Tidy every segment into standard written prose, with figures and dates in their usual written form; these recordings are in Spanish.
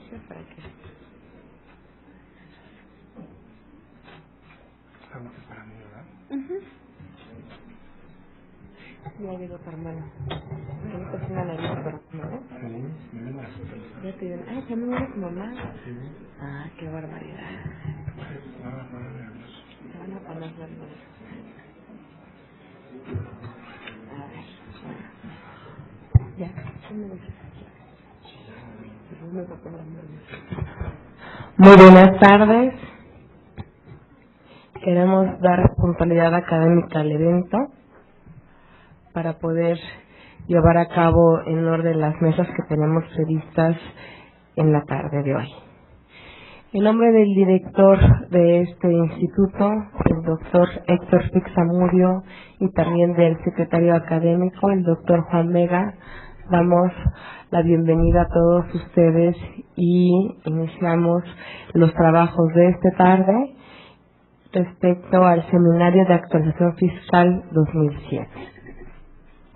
inicio para que... Estamos esperando, ¿verdad? Ya digo tu hermano. Ahorita es una nariz tu hermano, ¿eh? Sí, me ven las otras. Ya te digo, ay, también eres tu mamá. Sí. Ah, qué barbaridad. No, nervioso. Se van a poner nerviosos. A ver, bueno. Ya, ¿qué me dices? Me va a poner nervioso. Muy buenas tardes. Queremos dar puntualidad académica al evento para poder llevar a cabo en orden las mesas que tenemos previstas en la tarde de hoy. En nombre del director de este instituto, el doctor Héctor Pixamudio, y también del secretario académico, el doctor Juan Vega, damos la bienvenida a todos ustedes y iniciamos los trabajos de esta tarde respecto al Seminario de Actualización Fiscal 2007.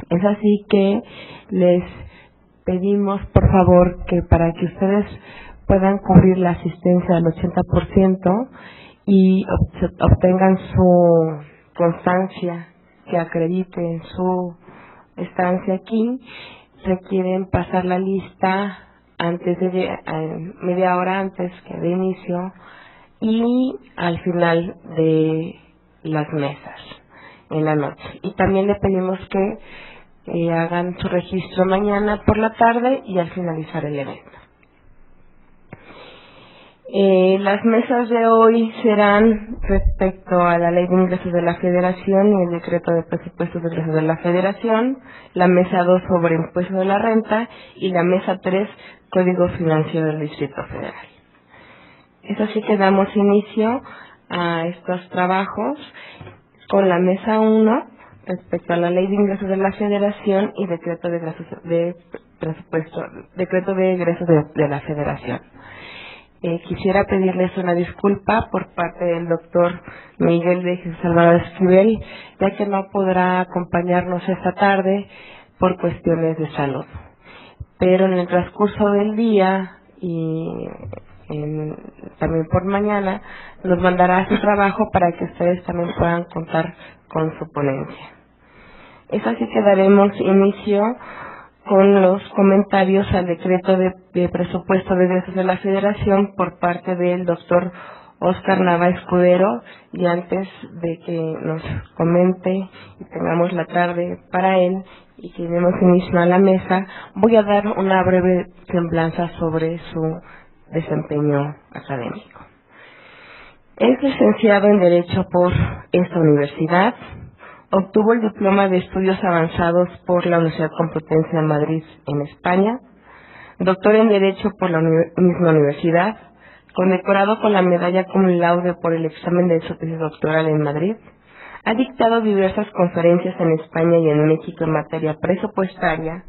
Es así que les pedimos, por favor, que para que ustedes puedan cubrir la asistencia del 80% y obtengan su constancia que acredite su estancia aquí, requieren pasar la lista antes de media hora antes que de inicio y al final de las mesas en la noche. Y también le pedimos que hagan su registro mañana por la tarde y al finalizar el evento. Las mesas de hoy serán respecto a la Ley de Ingresos de la Federación y el Decreto de Presupuestos de Ingresos de la Federación, la mesa 2 sobre Impuesto de la Renta y la mesa 3 Código Financiero del Distrito Federal. Es así que damos inicio a estos trabajos con la mesa 1 respecto a la Ley de Ingresos de la Federación y Decreto de Egresos de la Federación. Quisiera pedirles una disculpa por parte del doctor Miguel de Jesús Salvador Esquivel, ya que no podrá acompañarnos esta tarde por cuestiones de salud. Pero en el transcurso del día y también por mañana nos mandará su trabajo para que ustedes también puedan contar con su ponencia. Es así que daremos inicio con los comentarios al decreto de presupuesto de egresos de la Federación por parte del doctor Óscar Nava Escudero, y antes de que nos comente y tengamos la tarde para él y que demos inicio a la mesa, voy a dar una breve semblanza sobre su desempeño académico. Es licenciado en Derecho por esta universidad. Obtuvo el diploma de estudios avanzados por la Universidad Complutense de Madrid en España, doctor en Derecho por la misma universidad, condecorado con la medalla cum laude por el examen de su tesis doctoral en Madrid. Ha dictado diversas conferencias en España y en México en materia presupuestaria.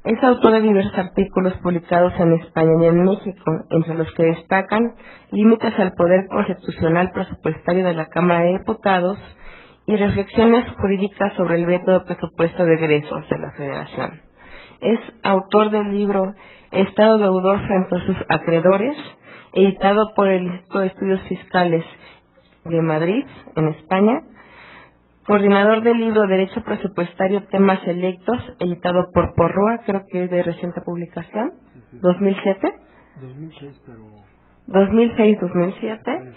Es autor de diversos artículos publicados en España y en México, entre los que destacan Límites al Poder Constitucional Presupuestario de la Cámara de Diputados y Reflexiones Jurídicas sobre el Veto de Presupuesto de Egresos de la Federación. Es autor del libro Estado Deudor frente a sus acreedores, editado por el Instituto de Estudios Fiscales de Madrid, en España. Coordinador del libro Derecho Presupuestario Temas Selectos, editado por Porrúa, creo que es de reciente publicación, 2007. 2006, pero... 2006-2007.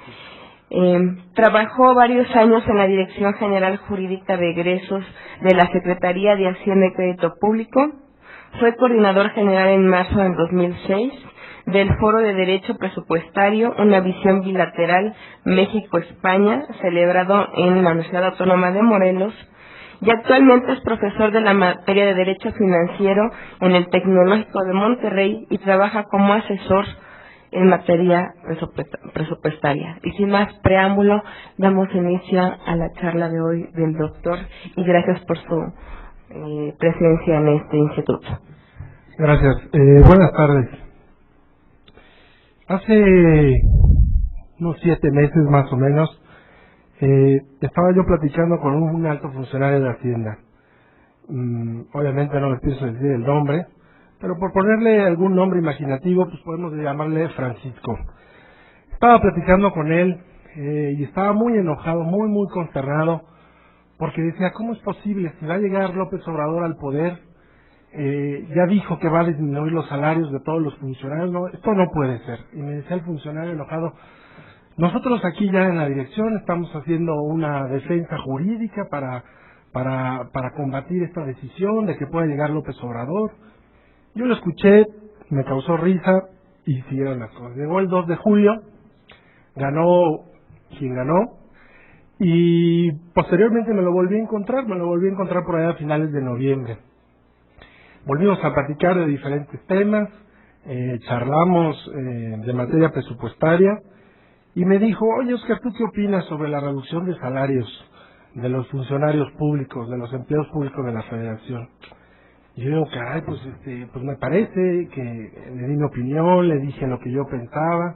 Trabajó varios años en la Dirección General Jurídica de Egresos de la Secretaría de Hacienda y Crédito Público. Fue coordinador general en marzo del 2006 del Foro de Derecho Presupuestario, una visión bilateral México-España, celebrado en la Universidad Autónoma de Morelos, y actualmente es profesor de la materia de Derecho Financiero en el Tecnológico de Monterrey y trabaja como asesor en materia presupuestaria. Y sin más preámbulo, damos inicio a la charla de hoy del doctor y gracias por su presencia en este instituto. Gracias. Buenas tardes. Hace unos 7 meses más o menos, estaba yo platicando con un alto funcionario de Hacienda. Obviamente no les pienso decir el nombre, pero por ponerle algún nombre imaginativo, pues podemos llamarle Francisco. Estaba platicando con él y estaba muy enojado, muy consternado, porque decía, ¿cómo es posible? Si va a llegar López Obrador al poder, ya dijo que va a disminuir los salarios de todos los funcionarios, no, esto no puede ser. Y me decía el funcionario enojado, nosotros aquí ya en la dirección estamos haciendo una defensa jurídica para combatir esta decisión de que pueda llegar López Obrador. Yo lo escuché, me causó risa y siguieron las cosas. Llegó el 2 de julio, ganó quien ganó, y posteriormente me lo volví a encontrar por allá a finales de noviembre. Volvimos a platicar de diferentes temas, charlamos de materia presupuestaria, y me dijo, oye Oscar, ¿tú qué opinas sobre la reducción de salarios de los funcionarios públicos, de los empleados públicos de la Federación? Y yo digo, caray, pues me parece que le di mi opinión, le dije lo que yo pensaba,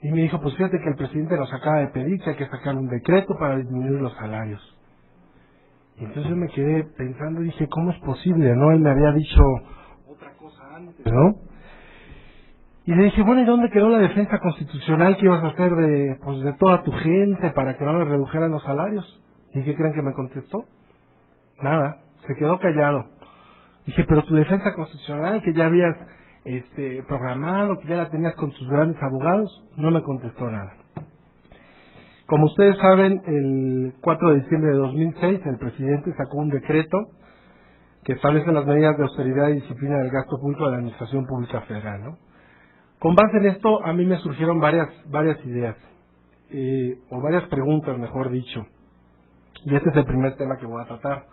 y me dijo, pues fíjate que el presidente nos acaba de pedir que hay que sacar un decreto para disminuir los salarios. Y entonces yo me quedé pensando y dije, ¿cómo es posible? ¿No? Él me había dicho otra cosa antes, ¿no? Y le dije, bueno, ¿y dónde quedó la defensa constitucional que ibas a hacer de toda tu gente para que no le redujeran los salarios? ¿Y qué creen que me contestó? Nada, se quedó callado. Dije, pero tu defensa constitucional que ya habías programado, que ya la tenías con tus grandes abogados, no me contestó nada. Como ustedes saben, el 4 de diciembre de 2006 el presidente sacó un decreto que establece las medidas de austeridad y disciplina del gasto público de la Administración Pública Federal, ¿no? Con base en esto, a mí me surgieron varias ideas, o varias preguntas, mejor dicho. Y este es el primer tema que voy a tratar.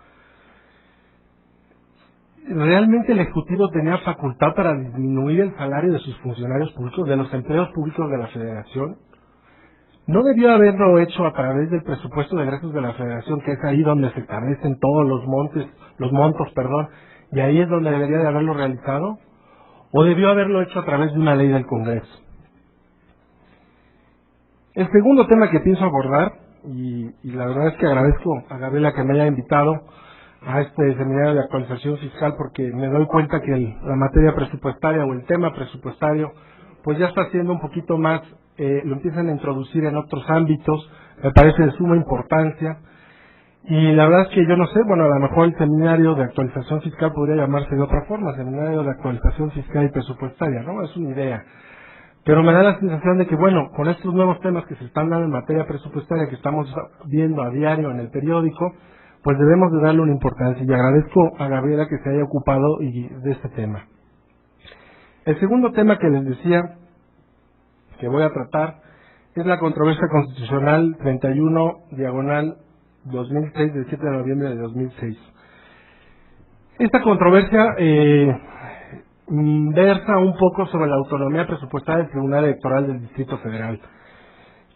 ¿Realmente el Ejecutivo tenía facultad para disminuir el salario de sus funcionarios públicos, de los empleados públicos de la Federación? ¿No debió haberlo hecho a través del presupuesto de egresos de la Federación, que es ahí donde se establecen todos los montos, y ahí es donde debería de haberlo realizado? ¿O debió haberlo hecho a través de una ley del Congreso? El segundo tema que pienso abordar, y la verdad es que agradezco a Gabriela que me haya invitado a este seminario de actualización fiscal, porque me doy cuenta que la materia presupuestaria o el tema presupuestario pues ya está siendo un poquito más, lo empiezan a introducir en otros ámbitos, me parece de suma importancia. Y la verdad es que yo no sé, bueno, a lo mejor el seminario de actualización fiscal podría llamarse de otra forma, seminario de actualización fiscal y presupuestaria, ¿no? Es una idea. Pero me da la sensación de que, bueno, con estos nuevos temas que se están dando en materia presupuestaria, que estamos viendo a diario en el periódico, pues debemos de darle una importancia. Y agradezco a Gabriela que se haya ocupado de este tema. El segundo tema que les decía que voy a tratar es la controversia constitucional 31/2006 del 7 de noviembre de 2006. Esta controversia versa un poco sobre la autonomía presupuestaria del Tribunal Electoral del Distrito Federal.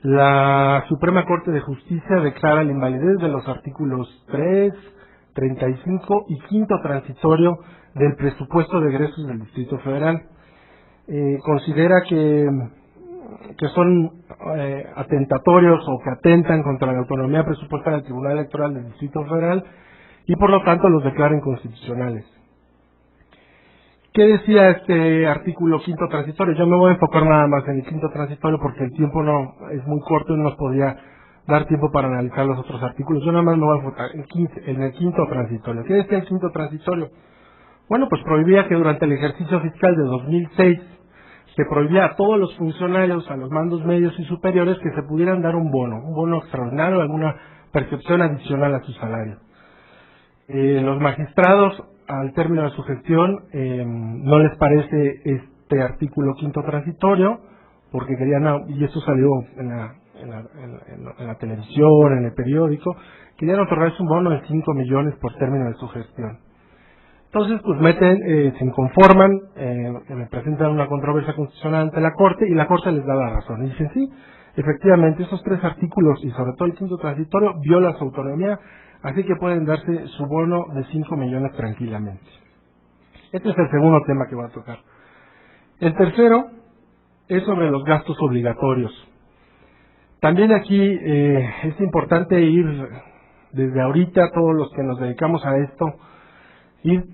La Suprema Corte de Justicia declara la invalidez de los artículos 3, 35 y 5 transitorio del presupuesto de egresos del Distrito Federal. Considera que son atentatorios o que atentan contra la autonomía presupuestaria del Tribunal Electoral del Distrito Federal y por lo tanto los declara inconstitucionales. ¿Qué decía este artículo quinto transitorio? Yo me voy a enfocar nada más en el quinto transitorio porque el tiempo no es muy corto y no nos podría dar tiempo para analizar los otros artículos. Yo nada más me voy a enfocar en el quinto transitorio. ¿Qué decía el quinto transitorio? Bueno, pues prohibía que durante el ejercicio fiscal de 2006 se prohibía a todos los funcionarios, a los mandos medios y superiores, que se pudieran dar un bono extraordinario, alguna percepción adicional a su salario. Los magistrados, al término de su gestión, no les parece este artículo quinto transitorio, porque querían, y esto salió en la televisión, en el periódico, querían otorgarse un bono de 5 millones por término de su gestión. Entonces, pues se inconforman, me presentan una controversia constitucional ante la Corte y la Corte les da la razón. Y dicen, sí, efectivamente, esos tres artículos y sobre todo el quinto transitorio viola su autonomía, así que pueden darse su bono de 5 millones tranquilamente. Este es el segundo tema que voy a tocar. El tercero es sobre los gastos obligatorios. También aquí es importante ir desde ahorita, todos los que nos dedicamos a esto, ir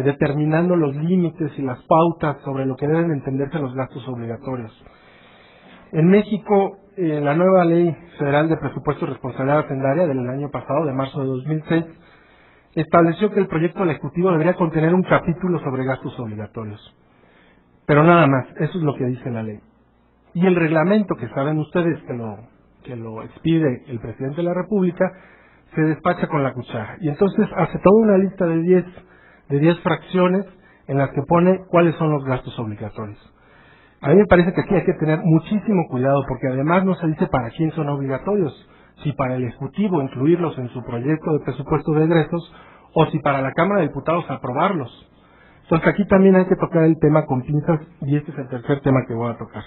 determinando los límites y las pautas sobre lo que deben entenderse los gastos obligatorios. En México, la nueva Ley Federal de Presupuesto y Responsabilidad Hacendaria del año pasado, de marzo de 2006, estableció que el proyecto del Ejecutivo debería contener un capítulo sobre gastos obligatorios. Pero nada más, eso es lo que dice la ley. Y el reglamento, que saben ustedes que lo expide el Presidente de la República, se despacha con la cuchara. Y entonces hace toda una lista de 10 fracciones en las que pone cuáles son los gastos obligatorios. A mí me parece que aquí hay que tener muchísimo cuidado, porque además no se dice para quién son obligatorios, si para el Ejecutivo incluirlos en su proyecto de presupuesto de egresos o si para la Cámara de Diputados aprobarlos. Entonces aquí también hay que tocar el tema con pinzas y este es el tercer tema que voy a tocar.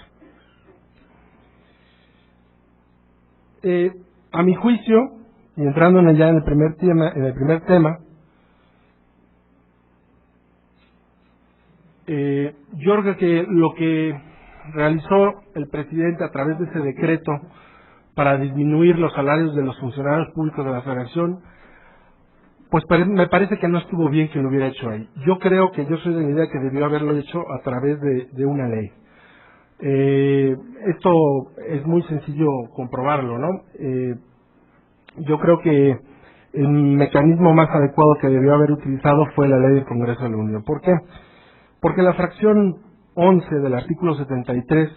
A mi juicio, y entrando ya en el primer tema, yo creo que lo que realizó el presidente a través de ese decreto para disminuir los salarios de los funcionarios públicos de la Federación, pues me parece que no estuvo bien que lo hubiera hecho ahí. Yo soy de la idea que debió haberlo hecho a través de una ley. Esto es muy sencillo comprobarlo, ¿no? Yo creo que el mecanismo más adecuado que debió haber utilizado fue la ley del Congreso de la Unión. ¿Por qué? Porque la fracción 11 del artículo 73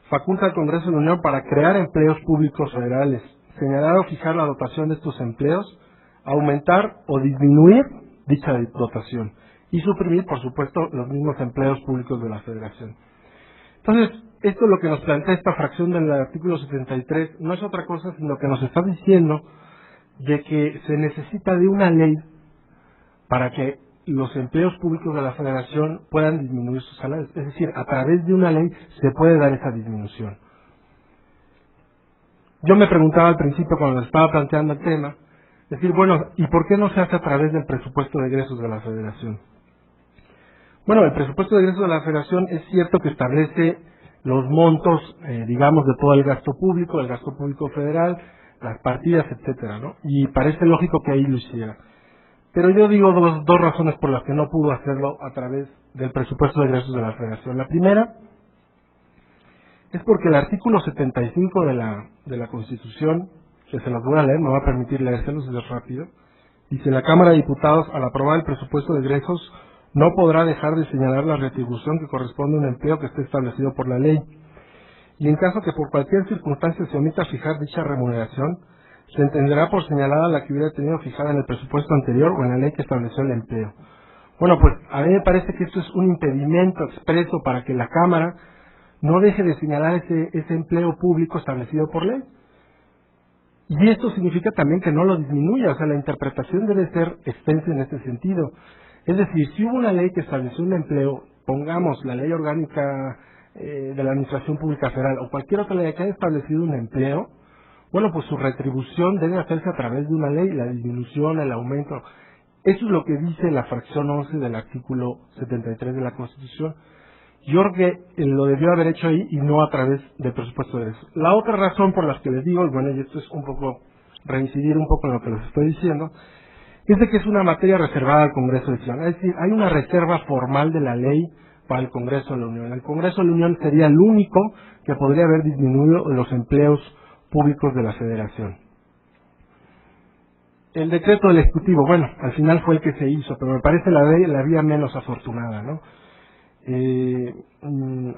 faculta al Congreso de la Unión para crear empleos públicos federales, señalar o fijar la dotación de estos empleos, aumentar o disminuir dicha dotación y suprimir, por supuesto, los mismos empleos públicos de la Federación. Entonces, esto es lo que nos plantea esta fracción del artículo 73, no es otra cosa sino que nos está diciendo de que se necesita de una ley para que los empleos públicos de la Federación puedan disminuir sus salarios. Es decir, a través de una ley se puede dar esa disminución. Yo me preguntaba al principio cuando estaba planteando el tema, decir, bueno, ¿y por qué no se hace a través del presupuesto de egresos de la Federación? Bueno, el presupuesto de egresos de la Federación es cierto que establece los montos, digamos, de todo el gasto público federal, las partidas, etcétera, ¿no? Y parece lógico que ahí lo hiciera. Pero yo digo dos razones por las que no pudo hacerlo a través del presupuesto de egresos de la Federación. La primera es porque el artículo 75 de la Constitución, que se los voy a leer, me va a permitir leérselos, es rápido, dice: la Cámara de Diputados, al aprobar el presupuesto de egresos, no podrá dejar de señalar la retribución que corresponde a un empleo que esté establecido por la ley. Y en caso que por cualquier circunstancia se omita fijar dicha remuneración, se entenderá por señalada la que hubiera tenido fijada en el presupuesto anterior o en la ley que estableció el empleo. Bueno, pues a mí me parece que esto es un impedimento expreso para que la Cámara no deje de señalar ese empleo público establecido por ley. Y esto significa también que no lo disminuya, o sea, la interpretación debe ser extensa en este sentido. Es decir, si hubo una ley que estableció un empleo, pongamos la Ley Orgánica de la Administración Pública Federal o cualquier otra ley que haya establecido un empleo, bueno, pues su retribución debe hacerse a través de una ley, la disminución, el aumento. Eso es lo que dice la fracción 11 del artículo 73 de la Constitución. Yo creo que lo debió haber hecho ahí y no a través del presupuesto de egresos. La otra razón por la que les digo, bueno, y esto es un poco, reincidir un poco en lo que les estoy diciendo, es de que es una materia reservada al Congreso Nacional. Es decir, hay una reserva formal de la ley para el Congreso de la Unión. El Congreso de la Unión sería el único que podría haber disminuido los empleos públicos de la Federación. El decreto del Ejecutivo, bueno, al final fue el que se hizo, pero me parece la vía menos afortunada, ¿no?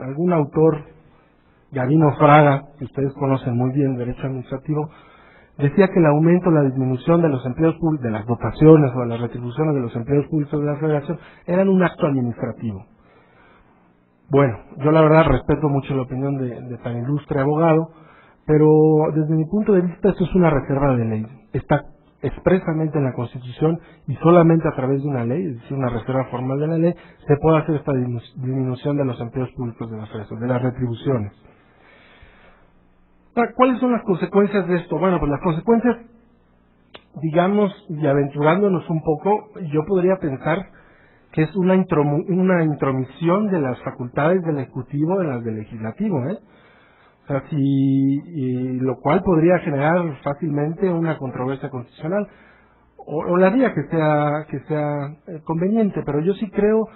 Algún autor, Gavino Fraga, que ustedes conocen muy bien, Derecho Administrativo, decía que el aumento o la disminución de los empleos públicos, de las dotaciones o de las retribuciones de los empleos públicos de la Federación, eran un acto administrativo. Bueno, yo la verdad respeto mucho la opinión de tan ilustre abogado, pero desde mi punto de vista esto es una reserva de ley. Está expresamente en la Constitución y solamente a través de una ley, es decir, una reserva formal de la ley, se puede hacer esta disminución de los empleos públicos de la Federación, de las retribuciones. ¿Cuáles son las consecuencias de esto? Bueno, pues las consecuencias, digamos, y aventurándonos un poco, yo podría pensar que es una intromisión de las facultades del Ejecutivo en las del Legislativo, O sea, lo cual podría generar fácilmente una controversia constitucional. o la vía que sea conveniente, pero yo sí creo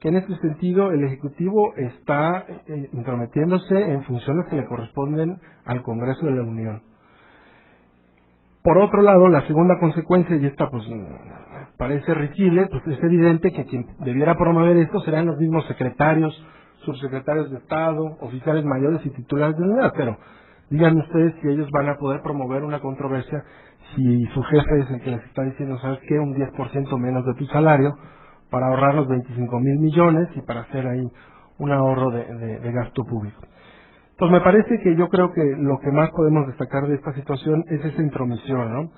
que en este sentido el Ejecutivo está intrometiéndose en funciones que le corresponden al Congreso de la Unión. Por otro lado, la segunda consecuencia, y esta pues parece risible, pues es evidente que quien debiera promover esto serán los mismos secretarios, subsecretarios de Estado, oficiales mayores y titulares de unidad, pero díganme ustedes si ellos van a poder promover una controversia si su jefe es el que les está diciendo, ¿sabes qué? Un 10% menos de tu salario para ahorrar los 25,000 millones y para hacer ahí un ahorro de gasto público. Pues me parece que yo creo que lo que más podemos destacar de esta situación es esa intromisión, ¿no?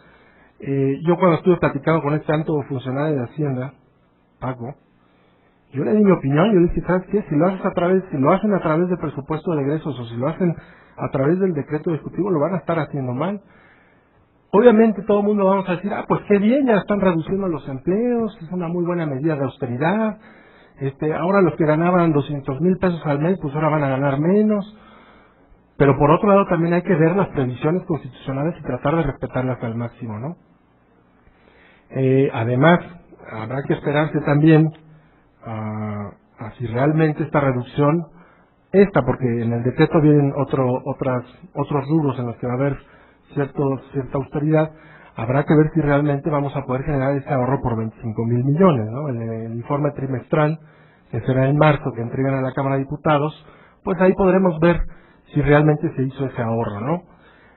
Yo cuando estuve platicando con este alto funcionario de Hacienda, Paco, yo le di mi opinión, yo le dije, ¿sabes qué? Si lo hacen a través del presupuesto de egresos o si lo hacen a través del decreto ejecutivo, lo van a estar haciendo mal. Obviamente todo el mundo vamos a decir, pues qué bien, ya están reduciendo los empleos, es una muy buena medida de austeridad, ahora los que ganaban 200,000 pesos al mes, pues ahora van a ganar menos. Pero por otro lado también hay que ver las previsiones constitucionales y tratar de respetarlas al máximo, ¿no? Además, habrá que esperarse también a si realmente esta reducción, porque en el decreto vienen otros rubros en los que va a haber cierta austeridad, habrá que ver si realmente vamos a poder generar ese ahorro por 25,000 millones, ¿no? El informe trimestral, que será en marzo, que entregan a la Cámara de Diputados, pues ahí podremos ver si realmente se hizo ese ahorro, ¿no?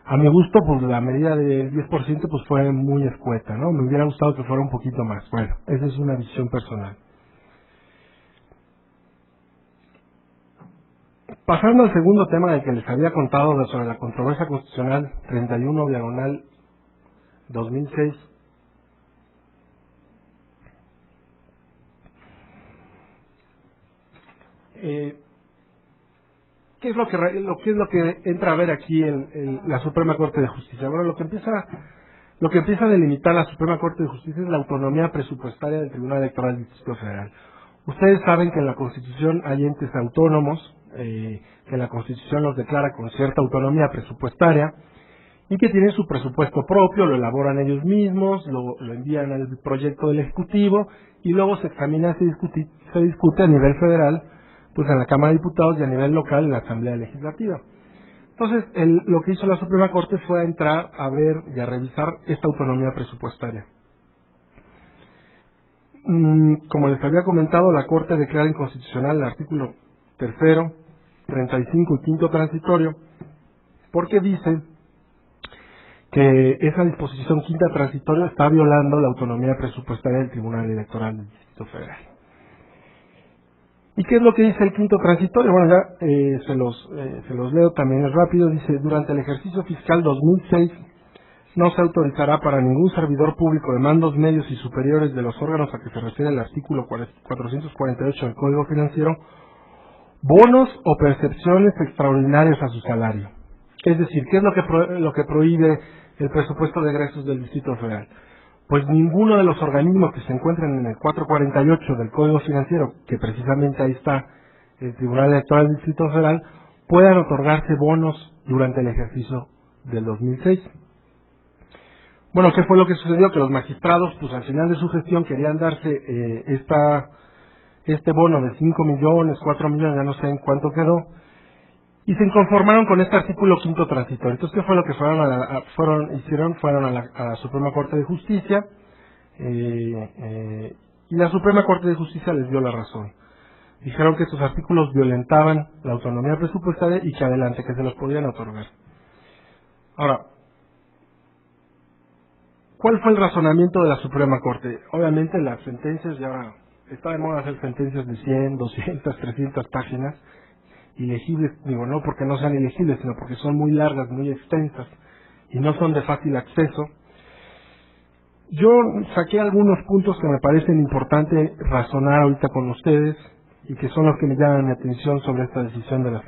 A mi gusto, pues la medida del 10% pues fue muy escueta, ¿no? Me hubiera gustado que fuera un poquito más. Bueno, esa es una visión personal. Pasando al segundo tema del que les había contado sobre la controversia constitucional 31/2006, ¿qué es lo que entra a ver aquí en la Suprema Corte de Justicia? Bueno, lo que empieza a delimitar la Suprema Corte de Justicia es la autonomía presupuestaria del Tribunal Electoral del Distrito Federal. Ustedes saben que en la Constitución hay entes autónomos, que la Constitución los declara con cierta autonomía presupuestaria y que tienen su presupuesto propio, lo elaboran ellos mismos, lo envían al proyecto del Ejecutivo y luego se examina, se discute a nivel federal, pues en la Cámara de Diputados y a nivel local en la Asamblea Legislativa. Entonces, lo que hizo la Suprema Corte fue entrar a ver y a revisar esta autonomía presupuestaria. Como les había comentado, la Corte declara inconstitucional el artículo 3º, 35 y 5º transitorio, porque dice que esa disposición 5ª transitoria está violando la autonomía presupuestaria del Tribunal Electoral del Distrito Federal. ¿Y qué es lo que dice el 5º transitorio? Bueno, ya se los leo también rápido. Dice, durante el ejercicio fiscal 2006 no se autorizará para ningún servidor público de mandos medios y superiores de los órganos a que se refiere el artículo 448 del Código Financiero bonos o percepciones extraordinarias a su salario. Es decir, ¿qué es lo que prohíbe el presupuesto de egresos del Distrito Federal? Pues ninguno de los organismos que se encuentran en el 448 del Código Financiero, que precisamente ahí está el Tribunal Electoral del Distrito Federal, puedan otorgarse bonos durante el ejercicio del 2006. Bueno, ¿qué fue lo que sucedió? Que los magistrados, pues al final de su gestión querían darse este bono de 5 millones, 4 millones, ya no sé en cuánto quedó, y se conformaron con este artículo 5º transitorio. Entonces, ¿qué fue lo que fueron a la Suprema Corte de Justicia, y la Suprema Corte de Justicia les dio la razón. Dijeron que estos artículos violentaban la autonomía presupuestaria y que adelante, que se los podían otorgar. Ahora, ¿cuál fue el razonamiento de la Suprema Corte? Obviamente las sentencias, ya está de moda hacer sentencias de 100, 200, 300 páginas, ilegibles, digo, no porque no sean ilegibles, sino porque son muy largas, muy extensas y no son de fácil acceso. Yo saqué algunos puntos que me parecen importantes razonar ahorita con ustedes y que son los que me llaman mi atención sobre esta decisión de la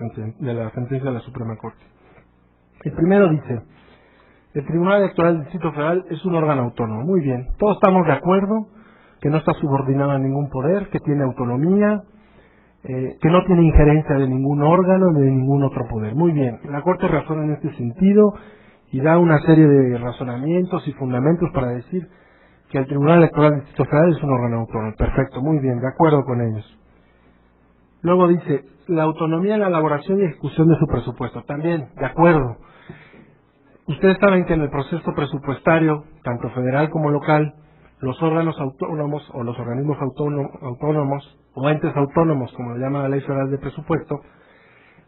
sentencia de la Suprema Corte. El primero dice, el Tribunal Electoral del Distrito Federal es un órgano autónomo. Muy bien, todos estamos de acuerdo que no está subordinado a ningún poder, que tiene autonomía, que no tiene injerencia de ningún órgano ni de ningún otro poder. Muy bien, la Corte razona en este sentido y da una serie de razonamientos y fundamentos para decir que el Tribunal Electoral del Distrito Federal es un órgano autónomo. Perfecto, muy bien, de acuerdo con ellos. Luego dice, la autonomía en la elaboración y ejecución de su presupuesto. También, de acuerdo. Ustedes saben que en el proceso presupuestario, tanto federal como local, los órganos autónomos o los organismos autónomos o entes autónomos, como lo llama la Ley Federal de Presupuesto,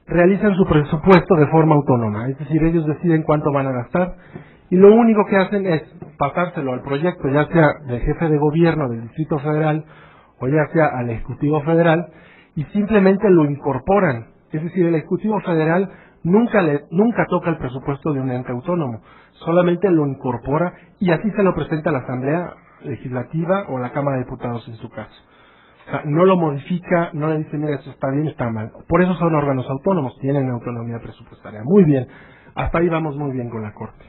realizan su presupuesto de forma autónoma. Es decir, ellos deciden cuánto van a gastar y lo único que hacen es pasárselo al proyecto, ya sea del jefe de gobierno del Distrito Federal o ya sea al Ejecutivo Federal, y simplemente lo incorporan. Es decir, el Ejecutivo Federal nunca toca el presupuesto de un ente autónomo, solamente lo incorpora y así se lo presenta a la Asamblea Legislativa o a la Cámara de Diputados en su caso. O sea, no lo modifica, no le dice, mira, esto está bien, está mal. Por eso son órganos autónomos, tienen autonomía presupuestaria. Muy bien, hasta ahí vamos muy bien con la Corte.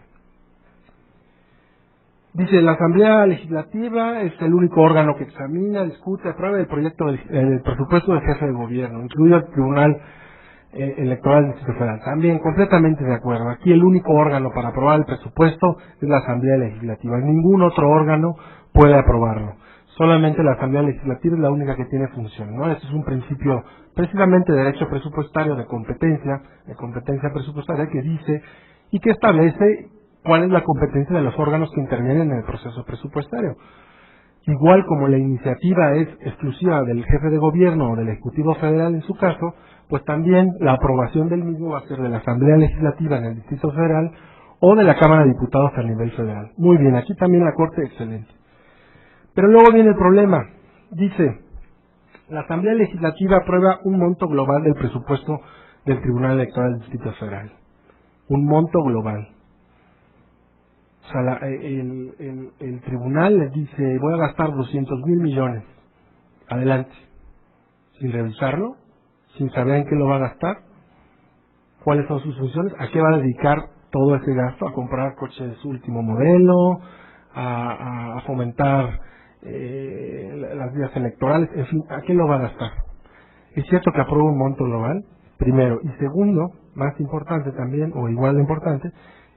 Dice, la Asamblea Legislativa es el único órgano que examina, discute, aprueba el proyecto del presupuesto del jefe de gobierno, incluido el Tribunal Electoral del Distrito Federal. También, completamente de acuerdo. Aquí el único órgano para aprobar el presupuesto es la Asamblea Legislativa. Ningún otro órgano puede aprobarlo. Solamente la Asamblea Legislativa es la única que tiene función, ¿no? Este es un principio precisamente de derecho presupuestario, de competencia presupuestaria que dice y que establece cuál es la competencia de los órganos que intervienen en el proceso presupuestario. Igual como la iniciativa es exclusiva del jefe de gobierno o del Ejecutivo Federal en su caso, pues también la aprobación del mismo va a ser de la Asamblea Legislativa en el Distrito Federal o de la Cámara de Diputados a nivel federal. Muy bien, aquí también la Corte, excelente. Pero luego viene el problema. Dice, la Asamblea Legislativa aprueba un monto global del presupuesto del Tribunal Electoral del Distrito Federal. Un monto global. O sea, el tribunal les dice, voy a gastar 200,000 millones. Adelante. Sin revisarlo, sin saber en qué lo va a gastar, cuáles son sus funciones, a qué va a dedicar todo ese gasto, a comprar coches último modelo, a fomentar las vías electorales, en fin, ¿a qué lo va a gastar? Es cierto que aprueba un monto global, primero, y segundo, más importante también, o igual de importante,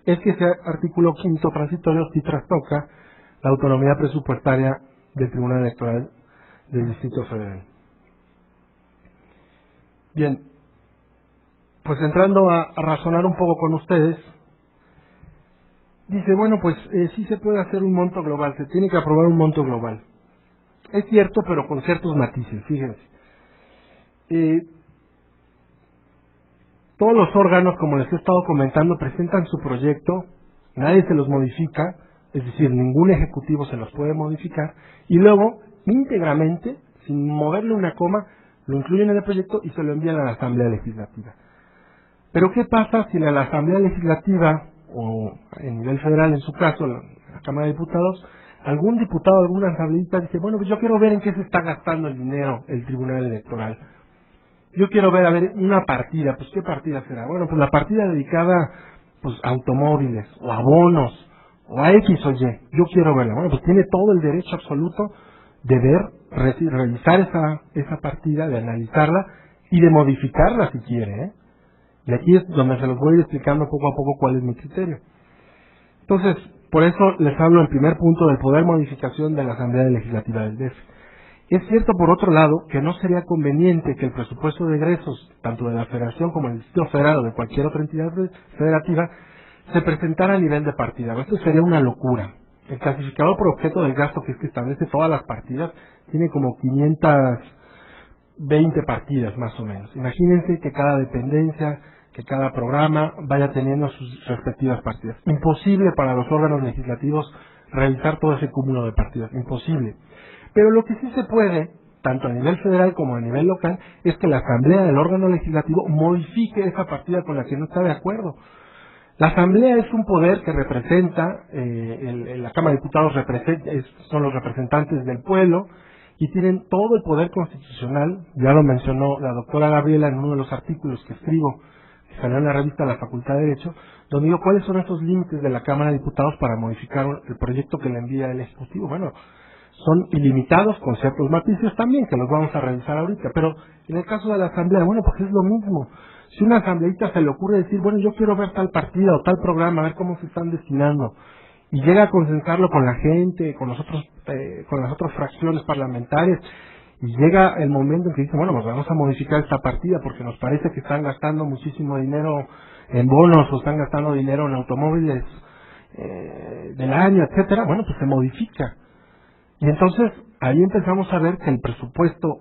es que ese artículo 5º transitorio sí trastoca la autonomía presupuestaria del Tribunal Electoral del Distrito Federal. Bien, pues entrando a razonar un poco con ustedes, dice, bueno, pues sí se puede hacer un monto global, se tiene que aprobar un monto global. Es cierto, pero con ciertos matices, fíjense. Todos los órganos, como les he estado comentando, presentan su proyecto, nadie se los modifica, es decir, ningún ejecutivo se los puede modificar, y luego, íntegramente, sin moverle una coma, lo incluyen en el proyecto y se lo envían a la Asamblea Legislativa. Pero ¿qué pasa si la Asamblea Legislativa, o en nivel federal en su caso, la Cámara de Diputados, algún diputado, alguna asambleísta dice, bueno, pues yo quiero ver en qué se está gastando el dinero el Tribunal Electoral? Yo quiero ver, a ver, una partida, pues ¿qué partida será? Bueno, pues la partida dedicada pues a automóviles, o a bonos, o a X o Y, yo quiero verla. Bueno, pues tiene todo el derecho absoluto de ver, revisar esa partida, de analizarla y de modificarla si quiere, ¿eh? Y aquí es donde se los voy a ir explicando poco a poco cuál es mi criterio. Entonces, por eso les hablo en primer punto del poder modificación de la Asamblea Legislativa del DF. Es cierto, por otro lado, que no sería conveniente que el presupuesto de egresos, tanto de la Federación como del Distrito Federal o de cualquier otra entidad federativa, se presentara a nivel de partida. Esto sería una locura. El clasificador por objeto del gasto, que es que establece todas las partidas, tiene como 520 partidas más o menos. Imagínense que cada dependencia, que cada programa vaya teniendo sus respectivas partidas. Imposible para los órganos legislativos realizar todo ese cúmulo de partidas. Imposible. Pero lo que sí se puede, tanto a nivel federal como a nivel local, es que la Asamblea del órgano legislativo modifique esa partida con la que no está de acuerdo. La Asamblea es un poder que representa, la Cámara de Diputados son los representantes del pueblo y tienen todo el poder constitucional, ya lo mencionó la doctora Gabriela en uno de los artículos que escribo, que salió en la revista La Facultad de Derecho, donde digo cuáles son esos límites de la Cámara de Diputados para modificar el proyecto que le envía el Ejecutivo. Bueno, son ilimitados con ciertos matices también, que los vamos a revisar ahorita, pero en el caso de la Asamblea, bueno, pues es lo mismo. Si una asambleísta se le ocurre decir, bueno, yo quiero ver tal partida o tal programa, a ver cómo se están destinando, y llega a consensarlo con la gente, con las otras fracciones parlamentarias, y llega el momento en que dice, bueno, pues vamos a modificar esta partida porque nos parece que están gastando muchísimo dinero en bonos o están gastando dinero en automóviles del año, etcétera. Bueno, pues se modifica. Y entonces ahí empezamos a ver que el presupuesto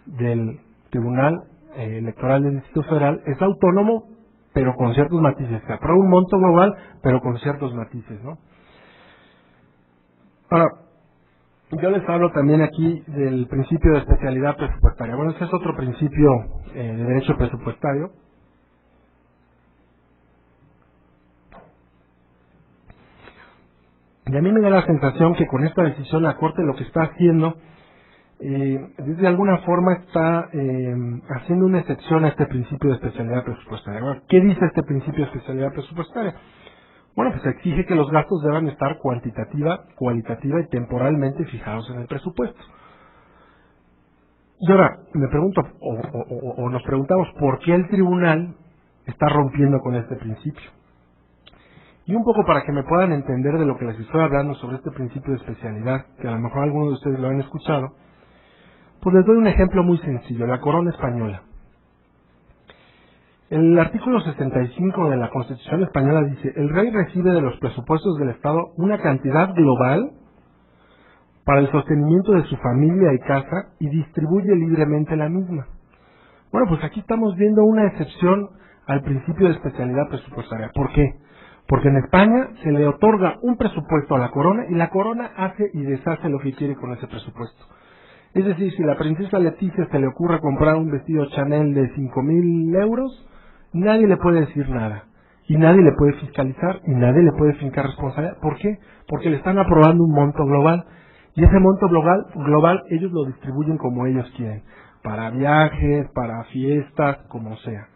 del Tribunal Electoral del Distrito Federal es autónomo, pero con ciertos matices. Se aprueba un monto global, pero con ciertos matices, ¿no? Ahora, yo les hablo también aquí del principio de especialidad presupuestaria. Bueno, ese es otro principio de derecho presupuestario. Y a mí me da la sensación que con esta decisión la Corte lo que está haciendo, de alguna forma está haciendo una excepción a este principio de especialidad presupuestaria. Ahora, ¿qué dice este principio de especialidad presupuestaria? Bueno, pues exige que los gastos deban estar cuantitativa, cualitativa y temporalmente fijados en el presupuesto. Y ahora, me pregunto, o nos preguntamos, ¿por qué el tribunal está rompiendo con este principio? Y un poco para que me puedan entender de lo que les estoy hablando sobre este principio de especialidad, que a lo mejor algunos de ustedes lo han escuchado, pues les doy un ejemplo muy sencillo, la corona española. El artículo 65 de la Constitución española dice, el rey recibe de los presupuestos del Estado una cantidad global para el sostenimiento de su familia y casa y distribuye libremente la misma. Bueno, pues aquí estamos viendo una excepción al principio de especialidad presupuestaria. ¿Por qué? Porque en España se le otorga un presupuesto a la corona y la corona hace y deshace lo que quiere con ese presupuesto. Es decir, si a la princesa Leticia se le ocurre comprar un vestido Chanel de 5,000 euros, nadie le puede decir nada. Y nadie le puede fiscalizar y nadie le puede fincar responsabilidad. ¿Por qué? Porque le están aprobando un monto global. Y ese monto global ellos lo distribuyen como ellos quieren. Para viajes, para fiestas, como sea.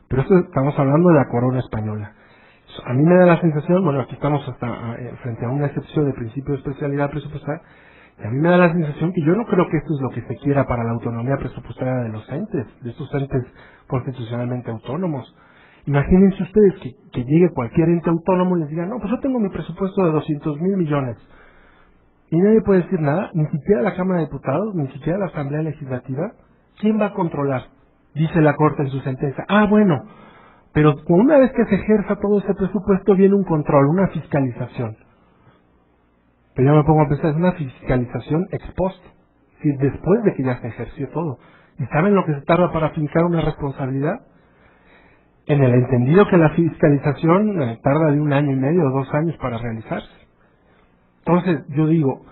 Pero esto estamos hablando de la corona española. A mí me da la sensación, bueno, aquí estamos frente a una excepción de principio de especialidad presupuestaria, y a mí me da la sensación que yo no creo que esto es lo que se quiera para la autonomía presupuestaria de los entes, de estos entes constitucionalmente autónomos. Imagínense ustedes que llegue cualquier ente autónomo y les diga, no, pues yo tengo mi presupuesto de 200,000 millones. Y nadie puede decir nada, ni siquiera la Cámara de Diputados, ni siquiera la Asamblea Legislativa. ¿Quién va a controlar? Dice la Corte en su sentencia. Ah, bueno, pero una vez que se ejerza todo ese presupuesto viene un control, una fiscalización. Pero yo me pongo a pensar, es una fiscalización ex post, es decir, después de que ya se ejerció todo. ¿Y saben lo que se tarda para fincar una responsabilidad? En el entendido que la fiscalización tarda de 1 año y medio o 2 años para realizarse. Entonces, yo digo,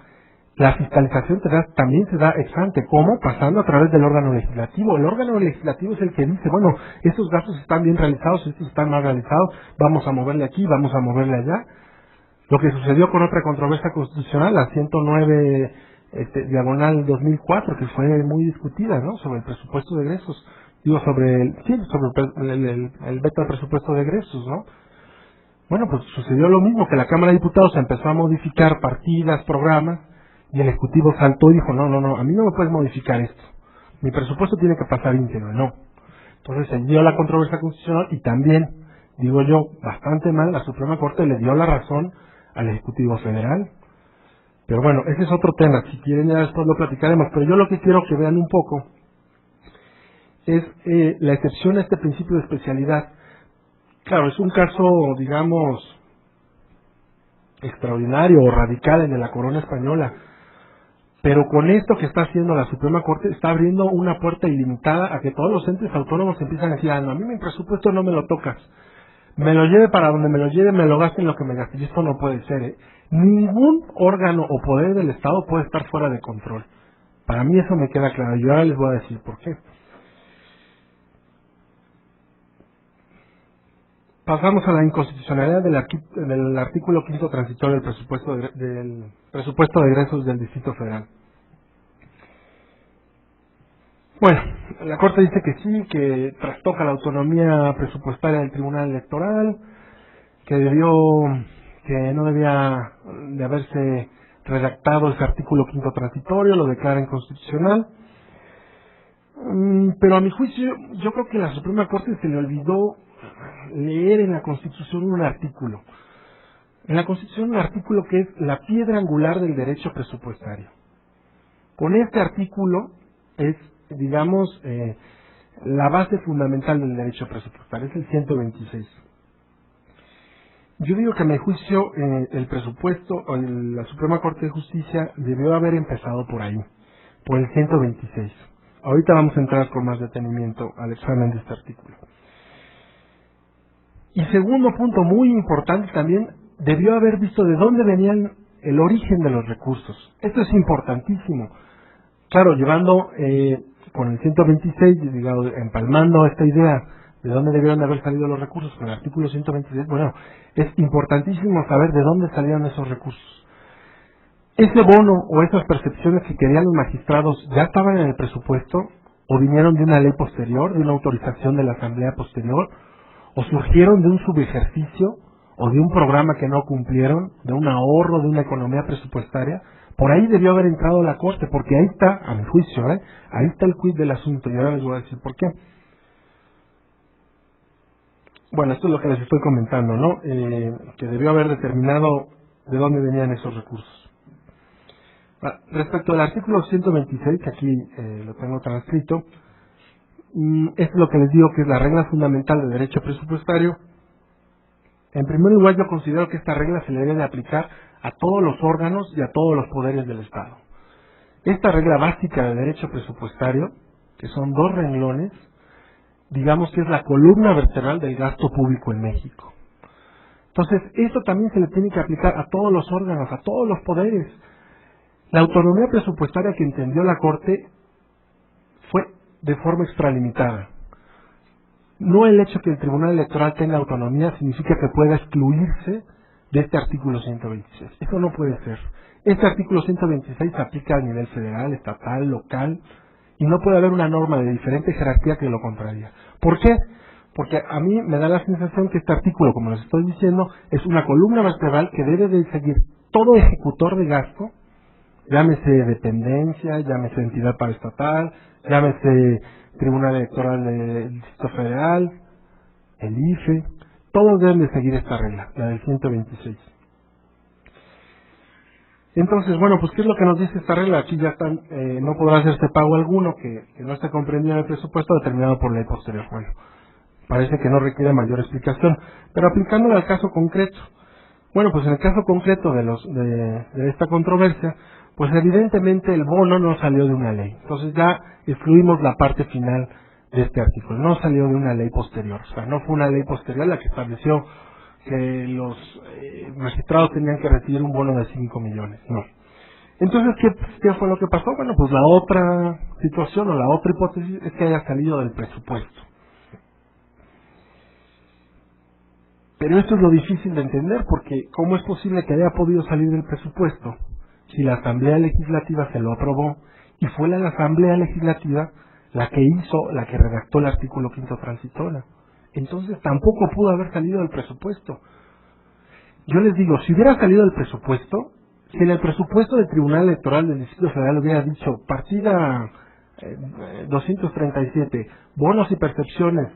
la fiscalización también se da ex ante. ¿Cómo? Pasando a través del órgano legislativo. El órgano legislativo es el que dice, bueno, estos gastos están bien realizados, estos están mal realizados, vamos a moverle aquí, vamos a moverle allá. Lo que sucedió con otra controversia constitucional, la 109 diagonal 2004, que fue muy discutida, ¿no? Sobre el presupuesto de egresos. Digo, sobre el veto al presupuesto de egresos, ¿no? Bueno, pues sucedió lo mismo, que la Cámara de Diputados empezó a modificar partidas, programas, y el Ejecutivo saltó y dijo, no, a mí no me puedes modificar esto. Mi presupuesto tiene que pasar íntegro, no. Entonces se dio la controversia constitucional y también, digo yo, bastante mal, la Suprema Corte le dio la razón al Ejecutivo Federal. Pero bueno, ese es otro tema, si quieren ya después lo platicaremos, pero yo lo que quiero que vean un poco es la excepción a este principio de especialidad. Claro, es un caso, digamos, extraordinario o radical en la corona española, pero con esto que está haciendo la Suprema Corte está abriendo una puerta ilimitada a que todos los entes autónomos empiezan a decir, no, a mí mi presupuesto no me lo tocas, me lo lleve para donde me lo lleve, me lo gaste en lo que me gaste, y esto no puede ser, ¿eh? Ningún órgano o poder del Estado puede estar fuera de control. Para mí eso me queda claro, y ahora les voy a decir por qué. Pasamos a la inconstitucionalidad del artículo 5º transitorio del presupuesto de egresos del Distrito Federal. Bueno, la Corte dice que sí, que trastoca la autonomía presupuestaria del Tribunal Electoral, que no debía de haberse redactado ese artículo 5º transitorio, lo declara inconstitucional. Pero a mi juicio, yo creo que a la Suprema Corte se le olvidó leer en la Constitución un artículo. En la Constitución un artículo que es la piedra angular del derecho presupuestario. Con este artículo es, digamos, la base fundamental del derecho presupuestario, es el 126. Yo digo que a mi juicio el presupuesto o la Suprema Corte de Justicia debió haber empezado por ahí, por el 126. Ahorita vamos a entrar con más detenimiento al examen de este artículo. Y segundo punto muy importante también, debió haber visto de dónde venían el origen de los recursos. Esto es importantísimo. Claro, llevando con el 126, digamos, empalmando esta idea de dónde debieron de haber salido los recursos con el artículo 126, bueno, es importantísimo saber de dónde salieron esos recursos. ¿Ese bono o esas percepciones que querían los magistrados ya estaban en el presupuesto o vinieron de una ley posterior, de una autorización de la Asamblea posterior, o surgieron de un subejercicio o de un programa que no cumplieron, de un ahorro, de una economía presupuestaria? Por ahí debió haber entrado la Corte, porque ahí está, a mi juicio, ahí está el quid del asunto, y ahora les voy a decir por qué. Bueno, esto es lo que les estoy comentando, ¿no? Que debió haber determinado de dónde venían esos recursos. Respecto al artículo 126, que aquí lo tengo transcrito, es lo que les digo que es la regla fundamental del derecho presupuestario. En primer lugar, yo considero que esta regla se le debe de aplicar a todos los órganos y a todos los poderes del Estado. Esta regla básica del derecho presupuestario, que son 2 renglones, digamos que es la columna vertebral del gasto público en México. Entonces, esto también se le tiene que aplicar a todos los órganos, a todos los poderes. La autonomía presupuestaria que entendió la Corte fue de forma extralimitada. No el hecho que el Tribunal Electoral tenga autonomía significa que pueda excluirse de este artículo 126. Eso no puede ser. Este artículo 126 se aplica a nivel federal, estatal, local, y no puede haber una norma de diferente jerarquía que lo contraria. ¿Por qué? Porque a mí me da la sensación que este artículo, como les estoy diciendo, es una columna vertebral que debe de seguir todo ejecutor de gasto, llámese dependencia, llámese entidad paraestatal, llámese Tribunal Electoral del Distrito Federal, el IFE, todos deben de seguir esta regla, la del 126. Entonces, bueno, pues ¿qué es lo que nos dice esta regla? Aquí ya están, no podrá hacerse pago alguno que no esté comprendido en el presupuesto determinado por ley posterior. Bueno, parece que no requiere mayor explicación, pero aplicándolo al caso concreto. Bueno, pues en el caso concreto de esta controversia, pues evidentemente el bono no salió de una ley. Entonces ya excluimos la parte final de este artículo. No salió de una ley posterior. O sea, no fue una ley posterior la que estableció que los magistrados tenían que recibir un bono de 5 millones. No. Entonces, ¿qué fue lo que pasó? Bueno, pues la otra situación o la otra hipótesis es que haya salido del presupuesto. Pero esto es lo difícil de entender, porque ¿cómo es posible que haya podido salir del presupuesto si la Asamblea Legislativa se lo aprobó y fue la Asamblea Legislativa la que redactó el artículo 5º transitorio? Entonces tampoco pudo haber salido del presupuesto. Yo les digo, si hubiera salido del presupuesto, si en el presupuesto del Tribunal Electoral del Distrito Federal hubiera dicho partida 237, bonos y percepciones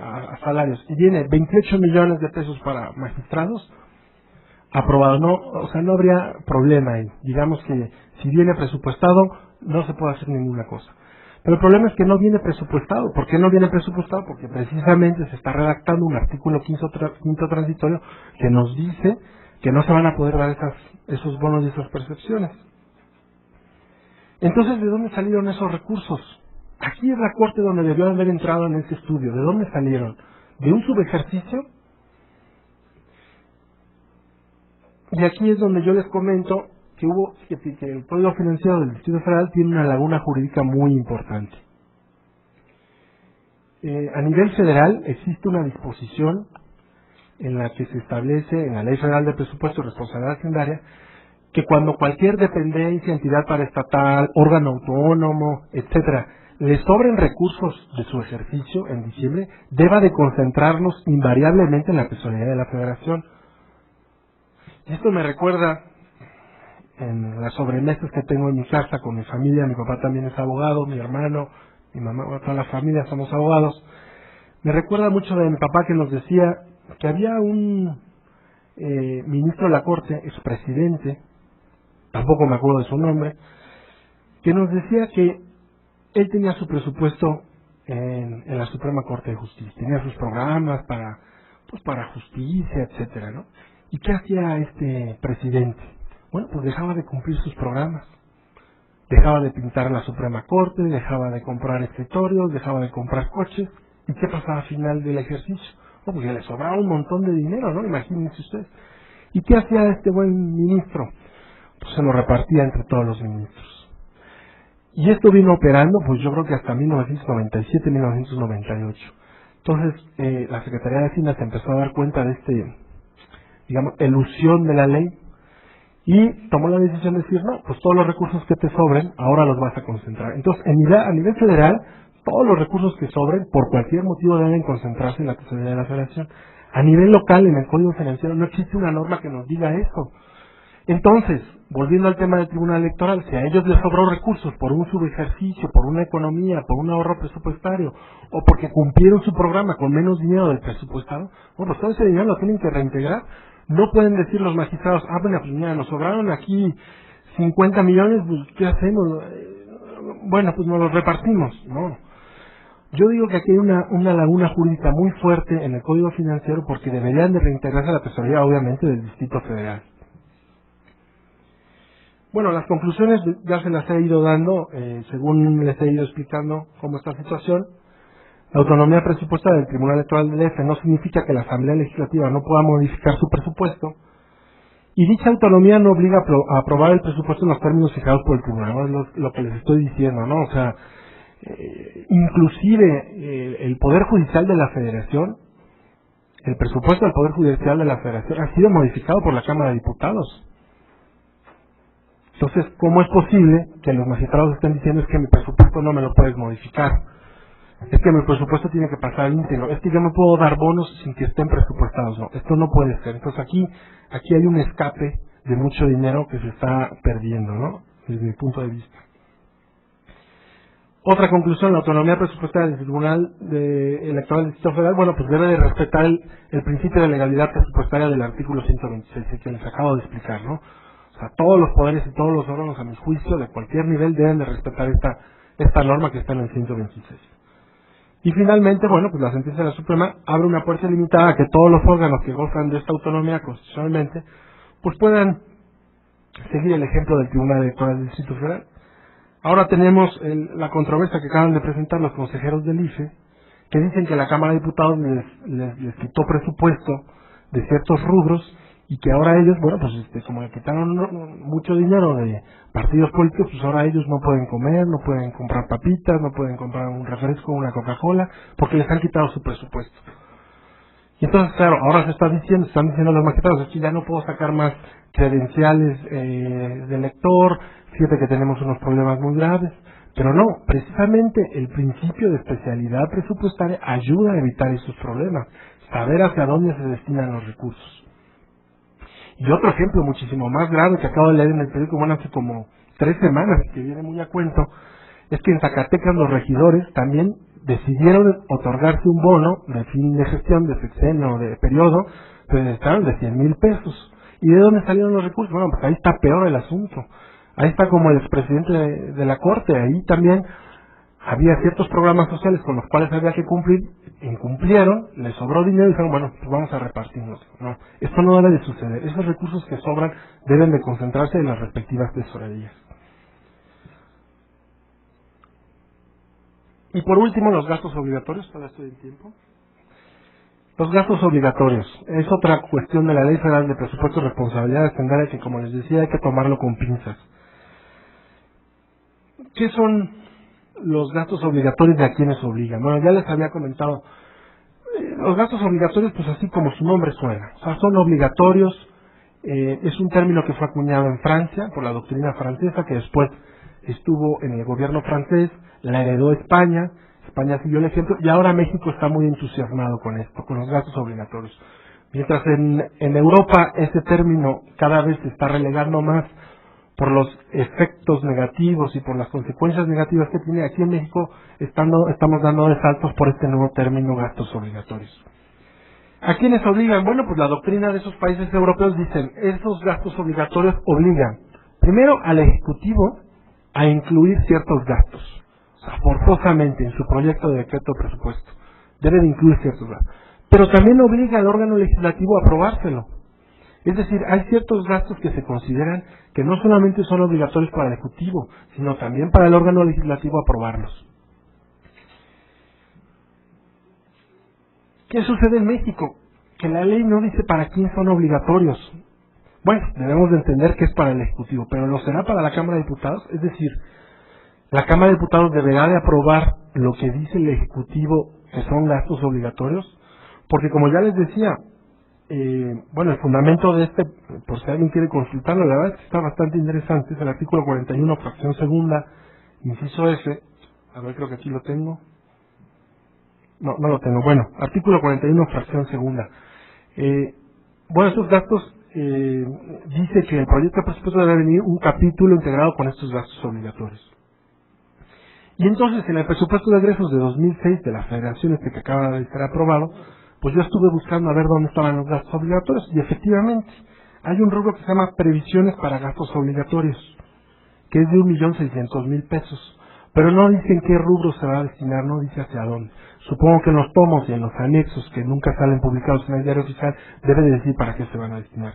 a salarios, y viene 28 millones de pesos para magistrados, aprobado, no, o sea, no habría problema ahí. Digamos que si viene presupuestado, no se puede hacer ninguna cosa. Pero el problema es que no viene presupuestado. ¿Por qué no viene presupuestado? Porque precisamente se está redactando un artículo 5º transitorio que nos dice que no se van a poder dar esos bonos y esas percepciones. Entonces, ¿de dónde salieron esos recursos? Aquí es la Corte donde debió haber entrado en ese estudio. ¿De dónde salieron? ¿De un subejercicio? Y aquí es donde yo les comento que el Código Financiero del Distrito Federal tiene una laguna jurídica muy importante. A nivel federal existe una disposición en la que se establece en la Ley Federal de Presupuesto y Responsabilidad Hacendaria que cuando cualquier dependencia, entidad paraestatal, órgano autónomo, etcétera, le sobren recursos de su ejercicio en diciembre, deba de concentrarlos invariablemente en la tesorería de la Federación. Y esto me recuerda en las sobremesas que tengo en mi casa con mi familia. Mi papá también es abogado, mi hermano, mi mamá, toda la familia somos abogados. Me recuerda mucho de mi papá que nos decía que había un ministro de la Corte, expresidente, tampoco me acuerdo de su nombre, que nos decía que él tenía su presupuesto en la Suprema Corte de Justicia, tenía sus programas para justicia, etcétera, ¿no? ¿Y qué hacía este presidente? Bueno, pues dejaba de cumplir sus programas, dejaba de pintar la Suprema Corte, dejaba de comprar escritorios, dejaba de comprar coches. ¿Y qué pasaba al final del ejercicio? Oh, pues ya le sobraba un montón de dinero, ¿no? Imagínense ustedes. ¿Y qué hacía este buen ministro? Pues se lo repartía entre todos los ministros. Y esto vino operando, pues yo creo que hasta 1997, 1998. Entonces, la Secretaría de Hacienda se empezó a dar cuenta de elusión de la ley, y tomó la decisión de decir, no, pues todos los recursos que te sobren, ahora los vas a concentrar. Entonces, a nivel federal, todos los recursos que sobren, por cualquier motivo, deben concentrarse en la tesorería de la Federación. A nivel local, en el Código Financiero, no existe una norma que nos diga eso. Entonces, volviendo al tema del Tribunal Electoral, si a ellos les sobró recursos por un subejercicio, por una economía, por un ahorro presupuestario, o porque cumplieron su programa con menos dinero del presupuestado, bueno, pues todo ese dinero lo tienen que reintegrar. No pueden decir los magistrados, bueno, pues mira, nos sobraron aquí 50 millones, pues ¿qué hacemos? Bueno, pues nos los repartimos. No. Yo digo que aquí hay una laguna jurídica muy fuerte en el Código Financiero, porque deberían de reintegrarse a la tesorería, obviamente, del Distrito Federal. Bueno, las conclusiones ya se las he ido dando, según les he ido explicando cómo está la situación. La autonomía presupuestaria del Tribunal Electoral del DF no significa que la Asamblea Legislativa no pueda modificar su presupuesto, y dicha autonomía no obliga a aprobar el presupuesto en los términos fijados por el Tribunal. ¿No? Es lo que les estoy diciendo, ¿no? O sea, inclusive el Poder Judicial de la Federación, el presupuesto del Poder Judicial de la Federación ha sido modificado por la Cámara de Diputados. Entonces, ¿cómo es posible que los magistrados estén diciendo es que mi presupuesto no me lo puedes modificar? Es que mi presupuesto tiene que pasar íntegro. Es que yo no puedo dar bonos sin que estén presupuestados. No, esto no puede ser. Entonces aquí hay un escape de mucho dinero que se está perdiendo, ¿no? Desde mi punto de vista. Otra conclusión: la autonomía presupuestaria del Tribunal Electoral del Distrito Federal, bueno, pues debe de respetar el principio de legalidad presupuestaria del artículo 126, que les acabo de explicar, ¿no? O sea, todos los poderes y todos los órganos, a mi juicio, de cualquier nivel, deben de respetar esta norma que está en el 126. Y finalmente, bueno, pues la sentencia de la Suprema abre una puerta limitada a que todos los órganos que gozan de esta autonomía constitucionalmente, pues puedan seguir el ejemplo del Tribunal Electoral del Distrito Federal. Ahora tenemos la controversia que acaban de presentar los consejeros del IFE, que dicen que la Cámara de Diputados les quitó presupuesto de ciertos rubros, y que ahora ellos, bueno, pues como le quitaron mucho dinero de partidos políticos, pues ahora ellos no pueden comer, no pueden comprar papitas, no pueden comprar un refresco, una Coca-Cola, porque les han quitado su presupuesto. Y entonces, claro, ahora están diciendo los magistrados, es que ya no puedo sacar más credenciales de lector, fíjate que tenemos unos problemas muy graves. Pero no, precisamente el principio de especialidad presupuestaria ayuda a evitar esos problemas, saber hacia dónde se destinan los recursos. Y otro ejemplo muchísimo más grave que acabo de leer en el periódico, bueno, hace como 3 semanas, que viene muy a cuento, es que en Zacatecas los regidores también decidieron otorgarse un bono de fin de gestión, de sexenio, de periodo, pues estaban de 100,000 pesos. ¿Y de dónde salieron los recursos? Bueno, pues ahí está peor el asunto. Ahí está como el expresidente de la Corte, ahí también había ciertos programas sociales con los cuales había que cumplir, incumplieron, les sobró dinero y dijeron, bueno, pues vamos a repartirnos. No, esto no debe de suceder. Esos recursos que sobran deben de concentrarse en las respectivas tesorerías. Y por último, los gastos obligatorios. Todavía estoy en tiempo. Los gastos obligatorios es otra cuestión de la Ley Federal de Presupuesto y Responsabilidad Hacendaria que, como les decía, hay que tomarlo con pinzas. ¿Qué son los gastos obligatorios y a quiénes obligan? Bueno, ya les había comentado. Los gastos obligatorios, pues así como su nombre suena, o sea, son obligatorios. Es un término que fue acuñado en Francia por la doctrina francesa, que después estuvo en el gobierno francés, la heredó España siguió el ejemplo, y ahora México está muy entusiasmado con esto, con los gastos obligatorios. Mientras en Europa ese término cada vez se está relegando más por los efectos negativos y por las consecuencias negativas que tiene, aquí en México estamos dando de saltos por este nuevo término, gastos obligatorios. ¿A quiénes obligan? Bueno, pues la doctrina de esos países europeos dicen, esos gastos obligatorios obligan, primero, al Ejecutivo a incluir ciertos gastos. O sea, forzosamente en su proyecto de decreto de presupuesto debe de incluir ciertos gastos. Pero también obliga al órgano legislativo a aprobárselo. Es decir, hay ciertos gastos que se consideran que no solamente son obligatorios para el Ejecutivo, sino también para el órgano legislativo aprobarlos. ¿Qué sucede en México? Que la ley no dice para quién son obligatorios. Bueno, debemos de entender que es para el Ejecutivo, pero ¿lo será para la Cámara de Diputados? Es decir, la Cámara de Diputados deberá de aprobar lo que dice el Ejecutivo que son gastos obligatorios, porque como ya les decía, el fundamento de este, por si alguien quiere consultarlo, la verdad es que está bastante interesante, es el artículo 41, fracción segunda, inciso F, a ver, creo que aquí lo tengo. No lo tengo. Bueno, artículo 41, fracción segunda. Estos gastos, dice que el proyecto de presupuesto debe venir un capítulo integrado con estos gastos obligatorios. Y entonces, en el presupuesto de egresos de 2006 de la Federación, que acaba de ser aprobado, pues yo estuve buscando a ver dónde estaban los gastos obligatorios, y efectivamente, hay un rubro que se llama previsiones para gastos obligatorios, que es de 1.600.000 pesos. Pero no dicen qué rubro se va a destinar, no dice hacia dónde. Supongo que en los tomos y en los anexos que nunca salen publicados en el diario oficial debe de decir para qué se van a destinar.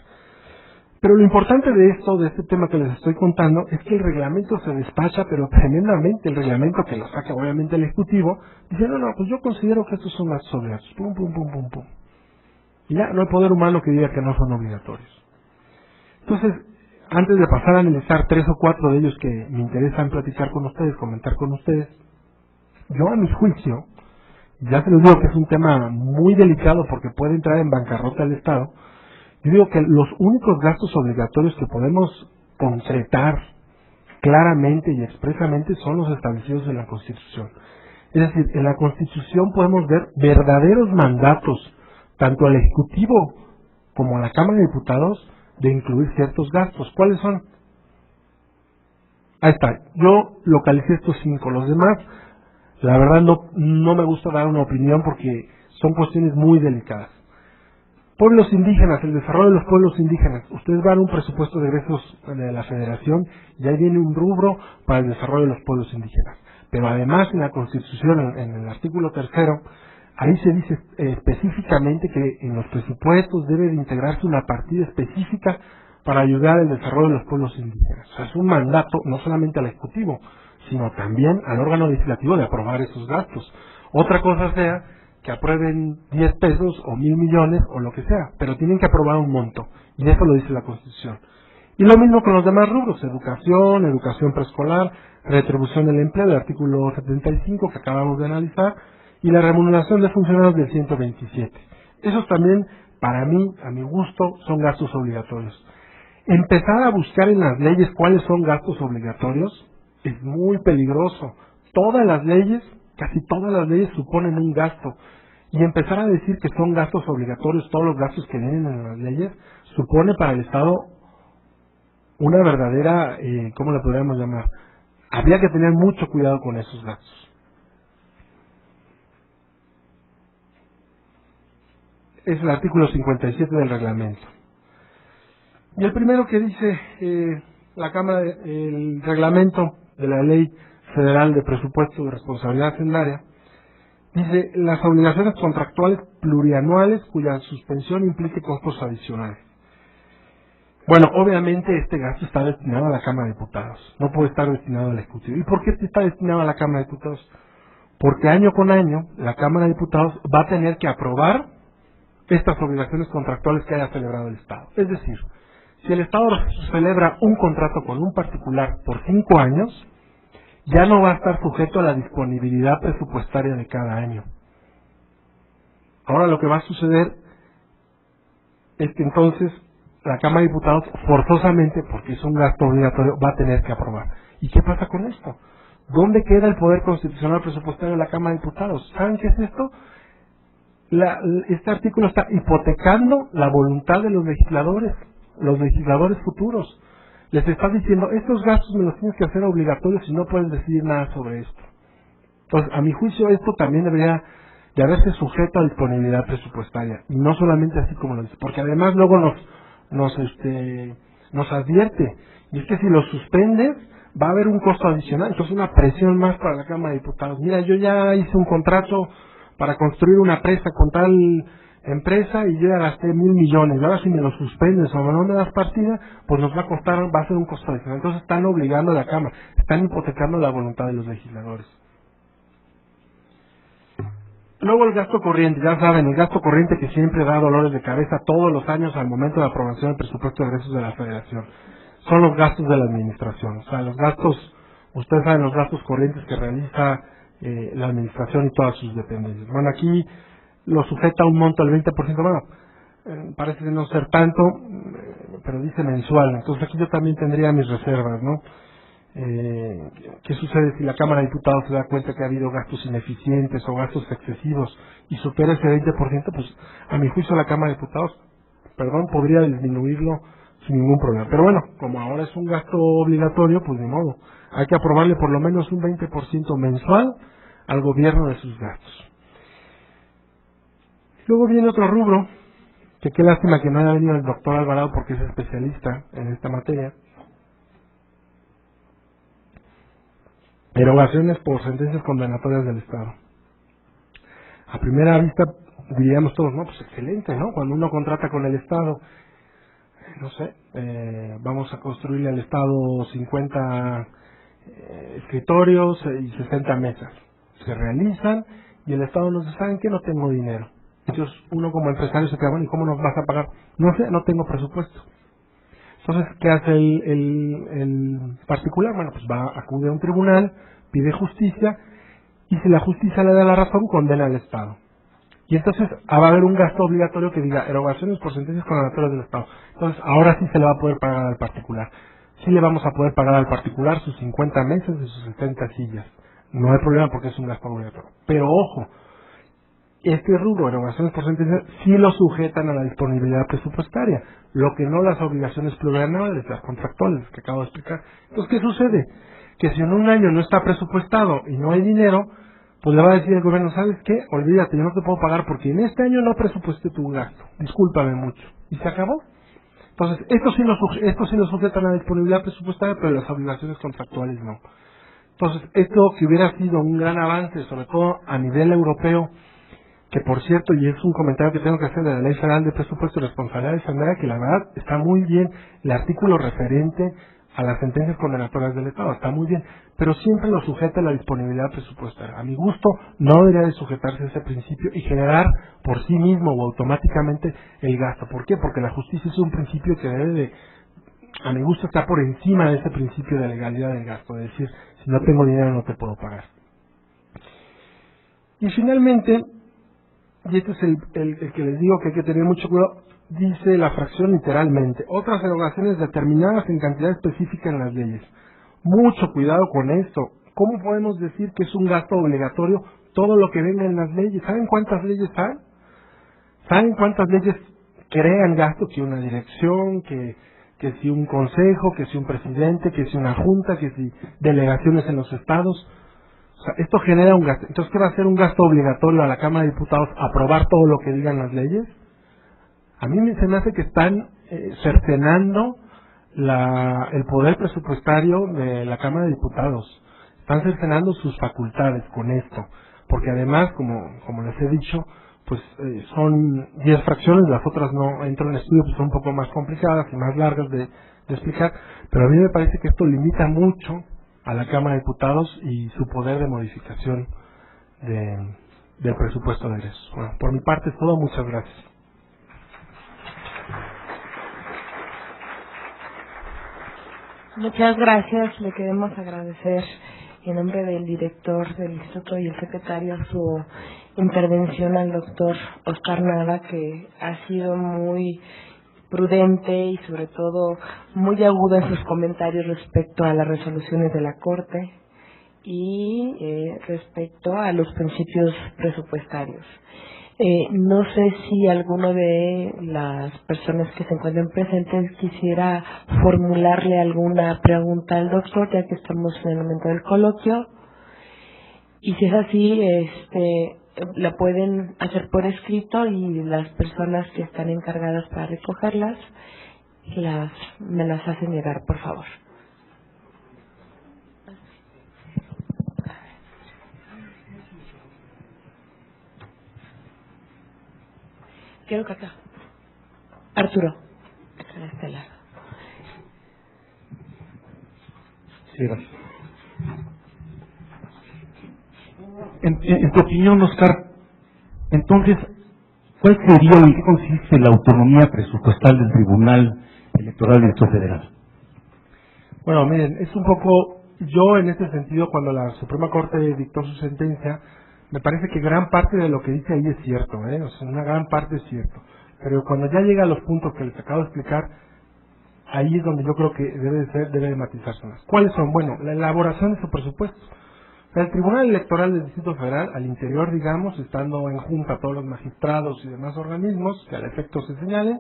Pero lo importante de esto, de este tema que les estoy contando, es que el reglamento se despacha, pero tremendamente. El reglamento que lo saca obviamente el Ejecutivo, dice, pues yo considero que estos son gastos obligatorios. Pum, pum, pum, pum, pum. Y ya no hay poder humano que diga que no son obligatorios. Entonces, antes de pasar a analizar 3 o 4 de ellos que me interesan platicar con ustedes, comentar con ustedes, yo a mi juicio, ya se les digo que es un tema muy delicado porque puede entrar en bancarrota el Estado, yo digo que los únicos gastos obligatorios que podemos concretar claramente y expresamente son los establecidos en la Constitución. Es decir, en la Constitución podemos ver verdaderos mandatos, tanto al Ejecutivo como a la Cámara de Diputados, de incluir ciertos gastos. ¿Cuáles son? Ahí está. Yo localicé estos 5. Los demás, la verdad no me gusta dar una opinión porque son cuestiones muy delicadas. Pueblos indígenas, el desarrollo de los pueblos indígenas. Ustedes van a un presupuesto de egresos de la Federación y ahí viene un rubro para el desarrollo de los pueblos indígenas. Pero además en la Constitución, en el artículo 3, ahí se dice específicamente que en los presupuestos debe de integrarse una partida específica para ayudar al desarrollo de los pueblos indígenas. O sea, es un mandato no solamente al Ejecutivo, sino también al órgano legislativo de aprobar esos gastos. Otra cosa sea que aprueben 10 pesos o 1,000 millones o lo que sea, pero tienen que aprobar un monto, y eso lo dice la Constitución. Y lo mismo con los demás rubros, educación preescolar, retribución del empleo, el artículo 75 que acabamos de analizar, y la remuneración de funcionarios del 127. Esos también, para mí, a mi gusto, son gastos obligatorios. Empezar a buscar en las leyes cuáles son gastos obligatorios es muy peligroso. Todas las leyes, casi todas las leyes suponen un gasto. Y empezar a decir que son gastos obligatorios, todos los gastos que vienen en las leyes, supone para el Estado una verdadera, ¿cómo le podríamos llamar? Habría que tener mucho cuidado con esos gastos. Es el artículo 57 del reglamento. Y el primero que dice la Cámara, el reglamento de la Ley Federal de Presupuesto de Responsabilidad Hacendaria, dice las obligaciones contractuales plurianuales cuya suspensión implique costos adicionales. Bueno, obviamente este gasto está destinado a la Cámara de Diputados, no puede estar destinado al Ejecutivo. ¿Y por qué está destinado a la Cámara de Diputados? Porque año con año la Cámara de Diputados va a tener que aprobar estas obligaciones contractuales que haya celebrado el Estado. Es decir, si el Estado celebra un contrato con un particular por 5 años, ya no va a estar sujeto a la disponibilidad presupuestaria de cada año. Ahora lo que va a suceder es que entonces la Cámara de Diputados forzosamente, porque es un gasto obligatorio, va a tener que aprobar. ¿Y qué pasa con esto? ¿Dónde queda el poder constitucional presupuestario de la Cámara de Diputados? ¿Saben qué es esto? Este artículo está hipotecando la voluntad de los legisladores futuros. Les está diciendo, estos gastos me los tienes que hacer obligatorios y no puedes decidir nada sobre esto. Entonces, a mi juicio, esto también debería de haberse sujeto a disponibilidad presupuestaria, y no solamente así como lo dice, porque además luego nos advierte, y es que si lo suspendes va a haber un costo adicional, entonces una presión más para la Cámara de Diputados. Mira, yo ya hice un contrato para construir una presa con tal empresa y yo ya gasté 1,000 millones, y ahora si me lo suspendes o no me das partida, pues nos va a costar, va a ser un costo adicional. Entonces están obligando a la Cámara, están hipotecando la voluntad de los legisladores. Luego el gasto corriente, ya saben, el gasto corriente que siempre da dolores de cabeza todos los años al momento de la aprobación del presupuesto de egresos de la Federación. Son los gastos de la administración, o sea, los gastos, ustedes saben, los gastos corrientes que realiza la administración y todas sus dependencias. Bueno, aquí lo sujeta a un monto del 20%, bueno, parece no ser tanto, pero dice mensual, entonces aquí yo también tendría mis reservas, ¿no? ¿Qué sucede si la Cámara de Diputados se da cuenta que ha habido gastos ineficientes o gastos excesivos y supera ese 20%? Pues a mi juicio la Cámara de Diputados, podría disminuirlo sin ningún problema. Pero bueno, como ahora es un gasto obligatorio, pues de modo, hay que aprobarle por lo menos un 20% mensual al gobierno de sus gastos. Luego viene otro rubro, que qué lástima que no haya venido el doctor Alvarado porque es especialista en esta materia. Erogaciones por sentencias condenatorias del Estado. A primera vista diríamos todos, no, pues excelente, ¿no? Cuando uno contrata con el Estado, no sé, vamos a construirle al Estado 50 escritorios y 60 mesas. Se realizan y el Estado nos dice, ¿saben qué? No tengo dinero. Entonces uno como empresario se queda, bueno, ¿y cómo nos vas a pagar? No sé, no tengo presupuesto. Entonces, ¿qué hace el particular? Bueno, pues acude a un tribunal, pide justicia, y si la justicia le da la razón, condena al Estado. Y entonces va a haber un gasto obligatorio que diga erogaciones por sentencias condenatorias del Estado. Entonces, ahora sí se le va a poder pagar al particular. Sí le vamos a poder pagar al particular sus 50 mesas y sus 70 sillas. No hay problema porque es un gasto obligatorio. Pero ojo, este rubro, erogaciones por sentencia, sí lo sujetan a la disponibilidad presupuestaria, lo que no las obligaciones plurianuales, las contractuales que acabo de explicar. Entonces, ¿qué sucede? Que si en un año no está presupuestado y no hay dinero, pues le va a decir el gobierno, ¿sabes qué? Olvídate, yo no te puedo pagar porque en este año no presupuesté tu gasto, discúlpame mucho. Y se acabó. Entonces, esto sí lo sujetan a la disponibilidad presupuestaria, pero las obligaciones contractuales no. Entonces, esto que hubiera sido un gran avance, sobre todo a nivel europeo, que por cierto, y es un comentario que tengo que hacer de la Ley Federal de Presupuesto y Responsabilidad Sanitaria, que la verdad está muy bien el artículo referente a las sentencias condenatorias del Estado, está muy bien, pero siempre lo sujeta a la disponibilidad presupuestaria. A mi gusto, no debería de sujetarse a ese principio y generar por sí mismo o automáticamente el gasto. ¿Por qué? Porque la justicia es un principio que debe de, a mi gusto, está por encima de ese principio de legalidad del gasto, es decir, si no tengo dinero no te puedo pagar. Y finalmente, y este es el que les digo que hay que tener mucho cuidado, dice la fracción literalmente, otras erogaciones determinadas en cantidad específica en las leyes. Mucho cuidado con esto. ¿Cómo podemos decir que es un gasto obligatorio todo lo que venga en las leyes? ¿Saben cuántas leyes hay? ¿Saben cuántas leyes crean gasto? Que una dirección, que si un consejo, que si un presidente, que si una junta, que si delegaciones en los estados. O sea, esto genera un gasto. Entonces, ¿qué va a ser un gasto obligatorio a la Cámara de Diputados? ¿Aprobar todo lo que digan las leyes? A mí se me hace que están cercenando el poder presupuestario de la Cámara de Diputados. Están cercenando sus facultades con esto. Porque además, como les he dicho, pues son 10 fracciones, las otras no entro en estudio, pues son un poco más complicadas y más largas de explicar. Pero a mí me parece que esto limita mucho a la Cámara de Diputados y su poder de modificación del presupuesto de egresos. Bueno, por mi parte es todo, muchas gracias. Muchas gracias, le queremos agradecer en nombre del director del instituto y el secretario su intervención al doctor Oscar Nava, que ha sido muy prudente y sobre todo muy agudo en sus comentarios respecto a las resoluciones de la Corte y respecto a los principios presupuestarios. No sé si alguno de las personas que se encuentran presentes quisiera formularle alguna pregunta al doctor, ya que estamos en el momento del coloquio. Y si es así, la pueden hacer por escrito y las personas que están encargadas para recogerlas me las hacen llegar, por favor. Quiero que acá. Arturo, de este lado. Sí, gracias. En tu opinión, Oscar, entonces, ¿cuál sería o en qué consiste la autonomía presupuestal del Tribunal Electoral del Distrito Federal? Bueno, miren, es un poco, yo en este sentido, cuando la Suprema Corte dictó su sentencia, me parece que gran parte de lo que dice ahí es cierto, o sea, una gran parte es cierto. Pero cuando ya llega a los puntos que les acabo de explicar, ahí es donde yo creo que debe de matizarse más. ¿Cuáles son? Bueno, la elaboración de su presupuesto. O sea, el Tribunal Electoral del Distrito Federal, al interior, digamos, estando en junta todos los magistrados y demás organismos que al efecto se señalen,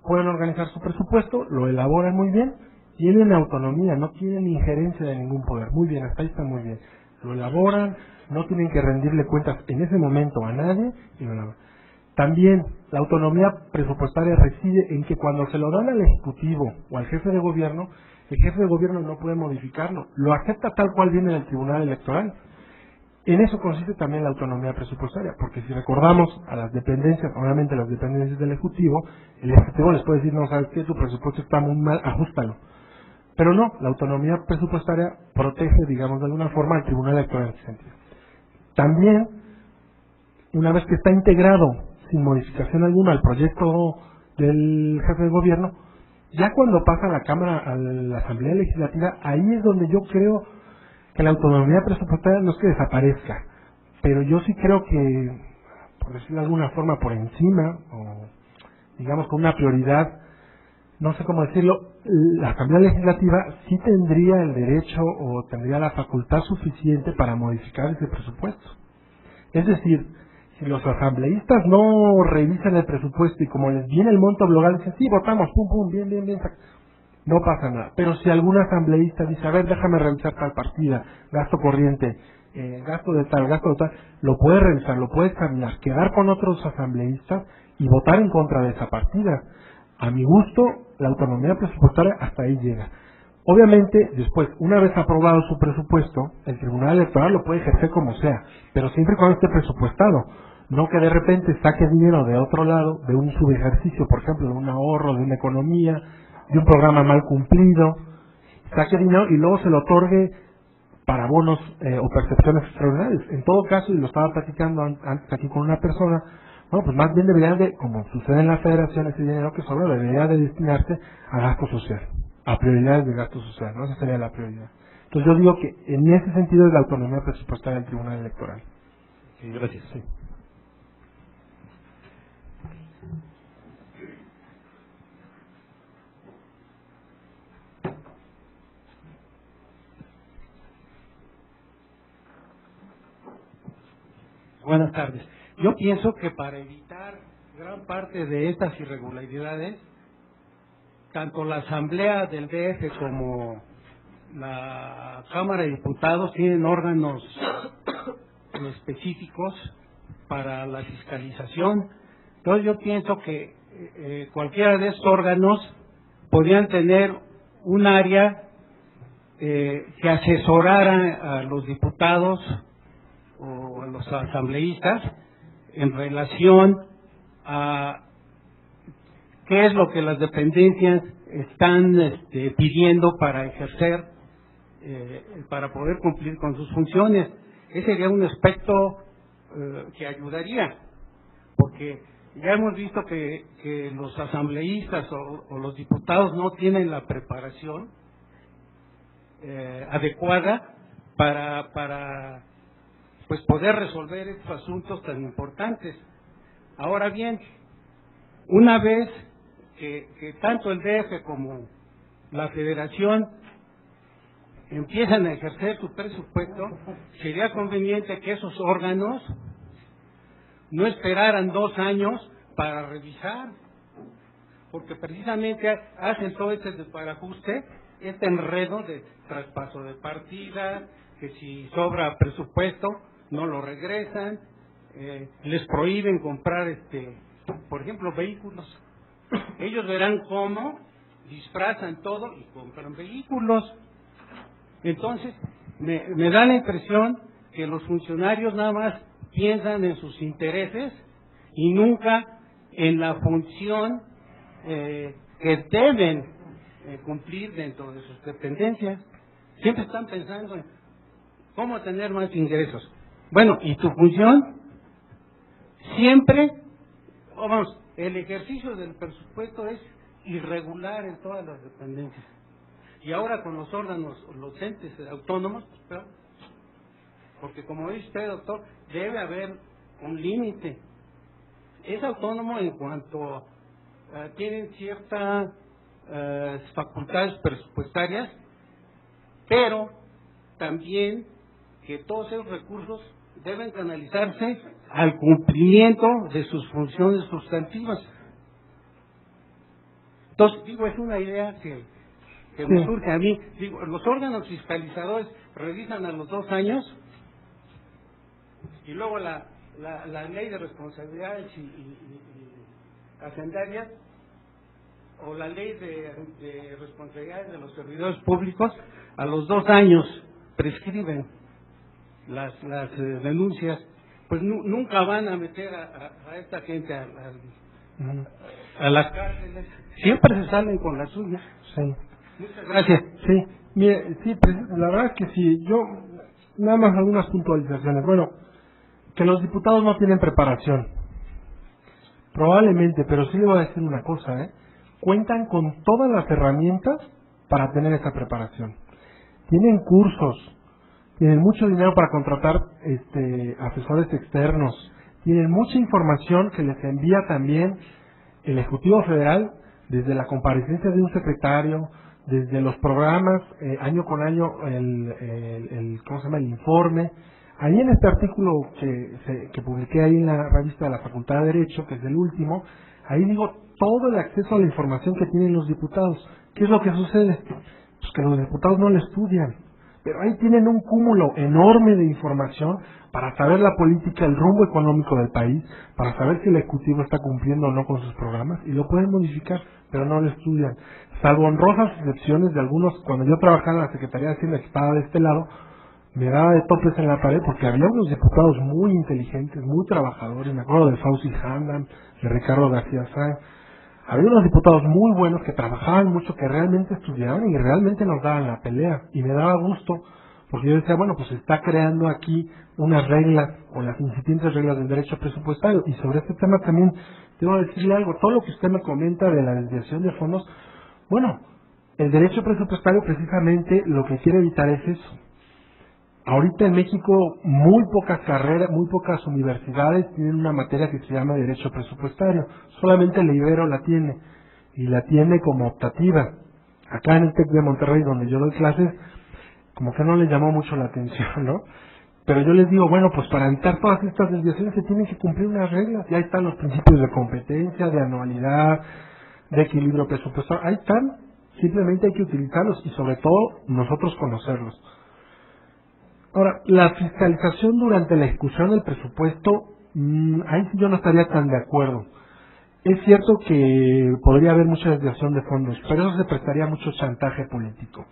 pueden organizar su presupuesto, lo elaboran muy bien, tienen autonomía, no tienen injerencia de ningún poder. Muy bien, hasta ahí está muy bien. Lo elaboran, no tienen que rendirle cuentas en ese momento a nadie y lo elaboran. También la autonomía presupuestaria reside en que cuando se lo dan al Ejecutivo o al jefe de gobierno, el jefe de gobierno no puede modificarlo, lo acepta tal cual viene del Tribunal Electoral. En eso consiste también la autonomía presupuestaria, porque si recordamos a las dependencias, obviamente las dependencias del Ejecutivo, el Ejecutivo les puede decir, no, sabes qué, tu presupuesto está muy mal, ajústalo. Pero no, la autonomía presupuestaria protege, digamos, de alguna forma al Tribunal Electoral en ese sentido. También, una vez que está integrado sin modificación alguna al proyecto del jefe de gobierno, ya cuando pasa a la Cámara, a la Asamblea Legislativa, ahí es donde yo creo que la autonomía presupuestaria no es que desaparezca, pero yo sí creo que, por decirlo de alguna forma, por encima, o digamos con una prioridad, no sé cómo decirlo, la Asamblea Legislativa sí tendría el derecho o tendría la facultad suficiente para modificar ese presupuesto. Es decir, si los asambleístas no revisan el presupuesto y como les viene el monto global, dicen, sí, votamos, pum, pum, bien, bien, bien, no pasa nada. Pero si algún asambleísta dice, a ver, déjame revisar tal partida, gasto corriente, gasto de tal, lo puede revisar, lo puede examinar, quedar con otros asambleístas y votar en contra de esa partida. A mi gusto, la autonomía presupuestaria hasta ahí llega. Obviamente, después, una vez aprobado su presupuesto, el Tribunal Electoral lo puede ejercer como sea, pero siempre cuando esté presupuestado. No que de repente saque dinero de otro lado, de un subejercicio, por ejemplo, de un ahorro, de una economía, de un programa mal cumplido, saque dinero y luego se lo otorgue para bonos o percepciones extraordinarias. En todo caso, y lo estaba platicando antes aquí con una persona, bueno, pues más bien debería de, como sucede en la federación, ese dinero que sobra debería de destinarse a gasto social, a prioridades de gasto social, ¿no? Esa sería la prioridad. Entonces yo digo que en ese sentido es la autonomía presupuestaria del Tribunal Electoral. Sí, gracias. Sí. Buenas tardes. Yo pienso que para evitar gran parte de estas irregularidades, tanto la Asamblea del DF como la Cámara de Diputados tienen órganos específicos para la fiscalización. Entonces yo pienso que cualquiera de estos órganos podrían tener un área que asesorara a los diputados o a los asambleístas en relación a qué es lo que las dependencias están pidiendo para ejercer, para poder cumplir con sus funciones. Ese sería un aspecto que ayudaría, porque ya hemos visto que los asambleístas o los diputados no tienen la preparación adecuada para pues poder resolver estos asuntos tan importantes. Ahora bien, una vez que tanto el DF como la Federación empiezan a ejercer su presupuesto, sería conveniente que esos órganos no esperaran 2 años para revisar, porque precisamente hacen todo este desbarajuste, este enredo de traspaso de partida, que si sobra presupuesto no lo regresan, les prohíben comprar, por ejemplo, vehículos. Ellos verán cómo disfrazan todo y compran vehículos. Entonces, me da la impresión que los funcionarios nada más piensan en sus intereses y nunca en la función que deben cumplir dentro de sus dependencias. Siempre están pensando en cómo tener más ingresos. Bueno, y tu función siempre, el ejercicio del presupuesto es irregular en todas las dependencias. Y ahora con los órganos, los entes autónomos, pues, claro, porque como dice usted, doctor, debe haber un límite. Es autónomo en cuanto tienen ciertas facultades presupuestarias, pero también que todos esos recursos deben canalizarse al cumplimiento de sus funciones sustantivas. Entonces, digo, es una idea que me surge a mí. Digo, los órganos fiscalizadores revisan a los 2 años y luego la ley de responsabilidades y hacendarias o la ley de responsabilidades de los servidores públicos a los 2 años prescriben las denuncias. Pues nunca van a meter a esta gente a las cárceles. Siempre se salen con la suya. Sí. Muchas gracias. Sí, mire, sí, pues, la verdad es que sí, yo, nada más algunas puntualizaciones. Bueno, que los diputados no tienen preparación. Probablemente, pero sí le voy a decir una cosa, cuentan con todas las herramientas para tener esa preparación. Tienen cursos, tienen mucho dinero para contratar asesores externos, tienen mucha información que les envía también el Ejecutivo Federal desde la comparecencia de un secretario, desde los programas, año con año, ¿cómo se llama? El informe. Ahí en este artículo que publiqué ahí en la revista de la Facultad de Derecho, que es el último, ahí digo todo el acceso a la información que tienen los diputados. ¿Qué es lo que sucede? Pues que los diputados no lo estudian, pero ahí tienen un cúmulo enorme de información para saber la política, el rumbo económico del país, para saber si el Ejecutivo está cumpliendo o no con sus programas, y lo pueden modificar, pero no lo estudian. Salvo honrosas excepciones de algunos, cuando yo trabajaba en la Secretaría de Hacienda, que estaba de este lado, me daba de topes en la pared porque había unos diputados muy inteligentes, muy trabajadores. Me acuerdo de Fauci Handam, de Ricardo García Sáenz. Había unos diputados muy buenos que trabajaban mucho, que realmente estudiaban y realmente nos daban la pelea. Y me daba gusto porque yo decía, bueno, pues se está creando aquí unas reglas o las incipientes reglas del derecho presupuestario. Y sobre este tema también debo decirle algo. Todo lo que usted me comenta de la desviación de fondos, bueno, el derecho presupuestario precisamente lo que quiere evitar es eso. Ahorita en México muy pocas carreras, muy pocas universidades tienen una materia que se llama Derecho Presupuestario. Solamente el Ibero la tiene, y la tiene como optativa. Acá en el TEC de Monterrey, donde yo doy clases, como que no les llamó mucho la atención, ¿no? Pero yo les digo, bueno, pues para evitar todas estas desviaciones se tienen que cumplir unas reglas. Y ahí están los principios de competencia, de anualidad, de equilibrio presupuestario. Ahí están, simplemente hay que utilizarlos y sobre todo nosotros conocerlos. Ahora, la fiscalización durante la ejecución del presupuesto, ahí sí yo no estaría tan de acuerdo. Es cierto que podría haber mucha desviación de fondos, pero eso se prestaría mucho chantaje político.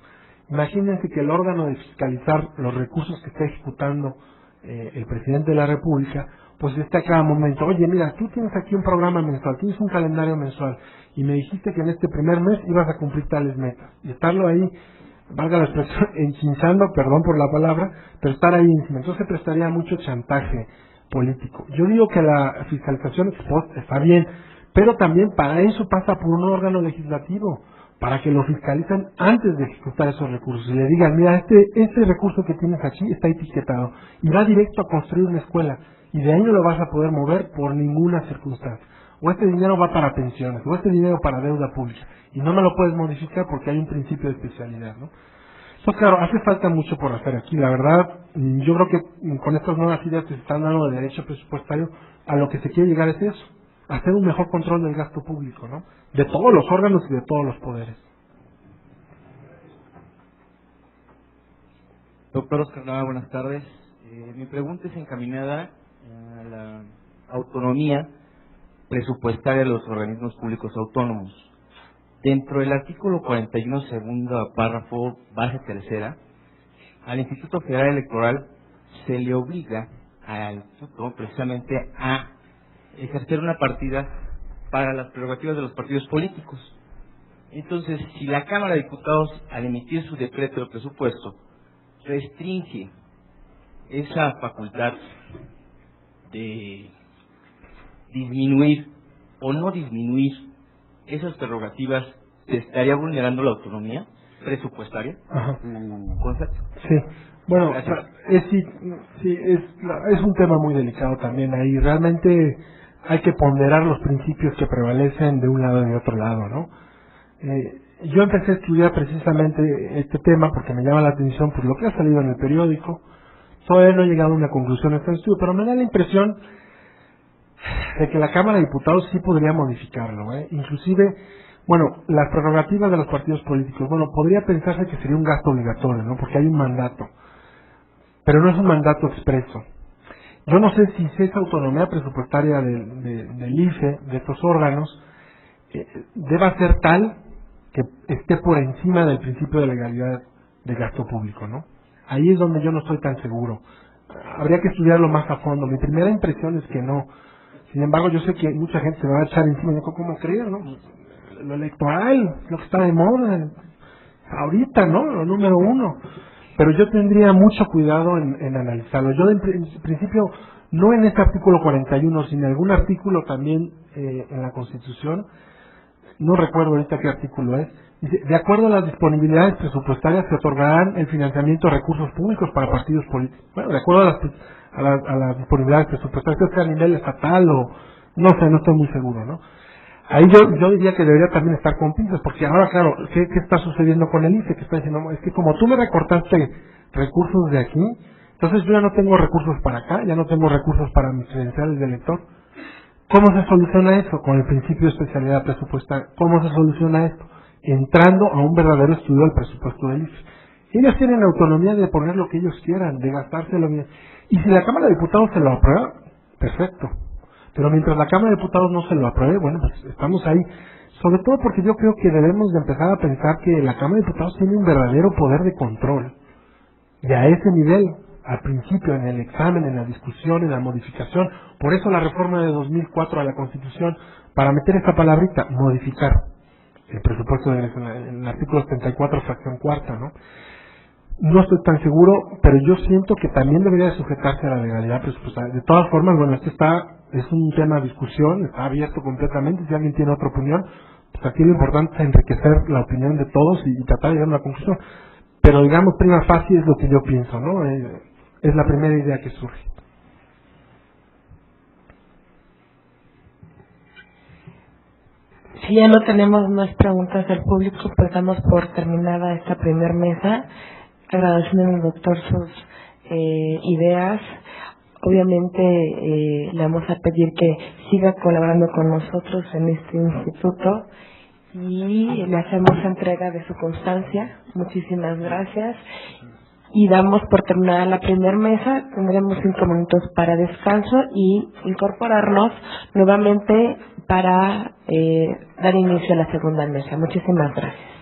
Imagínense que el órgano de fiscalizar los recursos que está ejecutando el presidente de la República, pues está a cada momento, oye, mira, tú tienes aquí un programa mensual, tienes un calendario mensual, y me dijiste que en este primer mes ibas a cumplir tales metas, y estarlo ahí, valga la expresión, enchinchando, perdón por la palabra, pero estar ahí encima. Entonces se prestaría mucho chantaje político. Yo digo que la fiscalización ex post está bien, pero también para eso pasa por un órgano legislativo, para que lo fiscalicen antes de ejecutar esos recursos y le digan, mira, este recurso que tienes aquí está etiquetado y va directo a construir una escuela y de ahí no lo vas a poder mover por ninguna circunstancia. O este dinero va para pensiones, o este dinero para deuda pública, y no me lo puedes modificar porque hay un principio de especialidad, ¿no? Entonces, claro, hace falta mucho por hacer aquí. La verdad, yo creo que con estas nuevas ideas que se están dando de derecho presupuestario, a lo que se quiere llegar es eso, hacer un mejor control del gasto público, ¿no? De todos los órganos y de todos los poderes. Doctor Oscar Nava, buenas tardes. Mi pregunta es encaminada la autonomía presupuestaria de los organismos públicos autónomos. Dentro del artículo 41, segundo párrafo, base tercera, al Instituto Federal Electoral se le obliga al instituto precisamente a ejercer una partida para las prerrogativas de los partidos políticos. Entonces, si la Cámara de Diputados, al emitir su decreto de presupuesto, restringe esa facultad de disminuir o no disminuir esas prerrogativas, ¿se estaría vulnerando la autonomía presupuestaria? Ajá. ¿Concepto? Sí, bueno, es un tema muy delicado también ahí. Realmente hay que ponderar los principios que prevalecen de un lado y de otro lado, ¿no? Yo empecé a estudiar precisamente este tema porque me llama la atención pues lo que ha salido en el periódico. Todavía no he llegado a una conclusión en este estudio, pero me da la impresión de que la Cámara de Diputados sí podría modificarlo, inclusive, bueno, las prerrogativas de los partidos políticos, bueno, podría pensarse que sería un gasto obligatorio, ¿no? Porque hay un mandato, pero no es un mandato expreso. Yo no sé si esa autonomía presupuestaria del IFE, de estos órganos, deba ser tal que esté por encima del principio de legalidad del gasto público, ¿no? Ahí es donde yo no estoy tan seguro. Habría que estudiarlo más a fondo. Mi primera impresión es que no. Sin embargo, yo sé que mucha gente se me va a echar encima y digo, ¿cómo crees, no? Lo electoral, lo que está de moda, ahorita, ¿no? Lo número uno. Pero yo tendría mucho cuidado en analizarlo. Yo, en principio, no en este artículo 41, sino en algún artículo también en la Constitución, no recuerdo ahorita qué artículo es, dice, de acuerdo a las disponibilidades presupuestarias se otorgarán el financiamiento de recursos públicos para partidos políticos. Bueno, de acuerdo a las disponibilidades presupuestarias, creo que a nivel estatal o no sé, no estoy muy seguro, ¿no? Ahí yo diría que debería también estar con pinzas, porque ahora, claro, ¿qué está sucediendo con el IFE? Que está diciendo, es que como tú me recortaste recursos de aquí, entonces yo ya no tengo recursos para acá, ya no tengo recursos para mis credenciales de elector. ¿Cómo se soluciona eso? Con el principio de especialidad presupuestaria. ¿Cómo se soluciona esto? Entrando a un verdadero estudio del presupuesto del IFE. Ellos tienen autonomía de poner lo que ellos quieran, de gastárselo bien. Y si la Cámara de Diputados se lo aprueba, perfecto. Pero mientras la Cámara de Diputados no se lo apruebe, bueno, pues estamos ahí. Sobre todo porque yo creo que debemos de empezar a pensar que la Cámara de Diputados tiene un verdadero poder de control. Y a ese nivel, al principio, en el examen, en la discusión, en la modificación. Por eso la reforma de 2004 a la Constitución, para meter esta palabrita, modificar el presupuesto en el artículo 74, fracción cuarta, ¿no? No estoy tan seguro, pero yo siento que también debería de sujetarse a la legalidad presupuestaria. De todas formas, bueno, es un tema de discusión, está abierto completamente. Si alguien tiene otra opinión, pues aquí lo importante es enriquecer la opinión de todos y tratar de llegar a una conclusión. Pero digamos, prima facie es lo que yo pienso, ¿no? Es la primera idea que surge. Si ya no tenemos más preguntas del público, pues damos por terminada esta primer mesa. Agradeciendo al doctor sus ideas. Obviamente le vamos a pedir que siga colaborando con nosotros en este instituto y le hacemos entrega de su constancia. Muchísimas gracias. Y damos por terminada la primera mesa. Tendremos 5 minutos para descanso y incorporarnos nuevamente para dar inicio a la segunda mesa. Muchísimas gracias.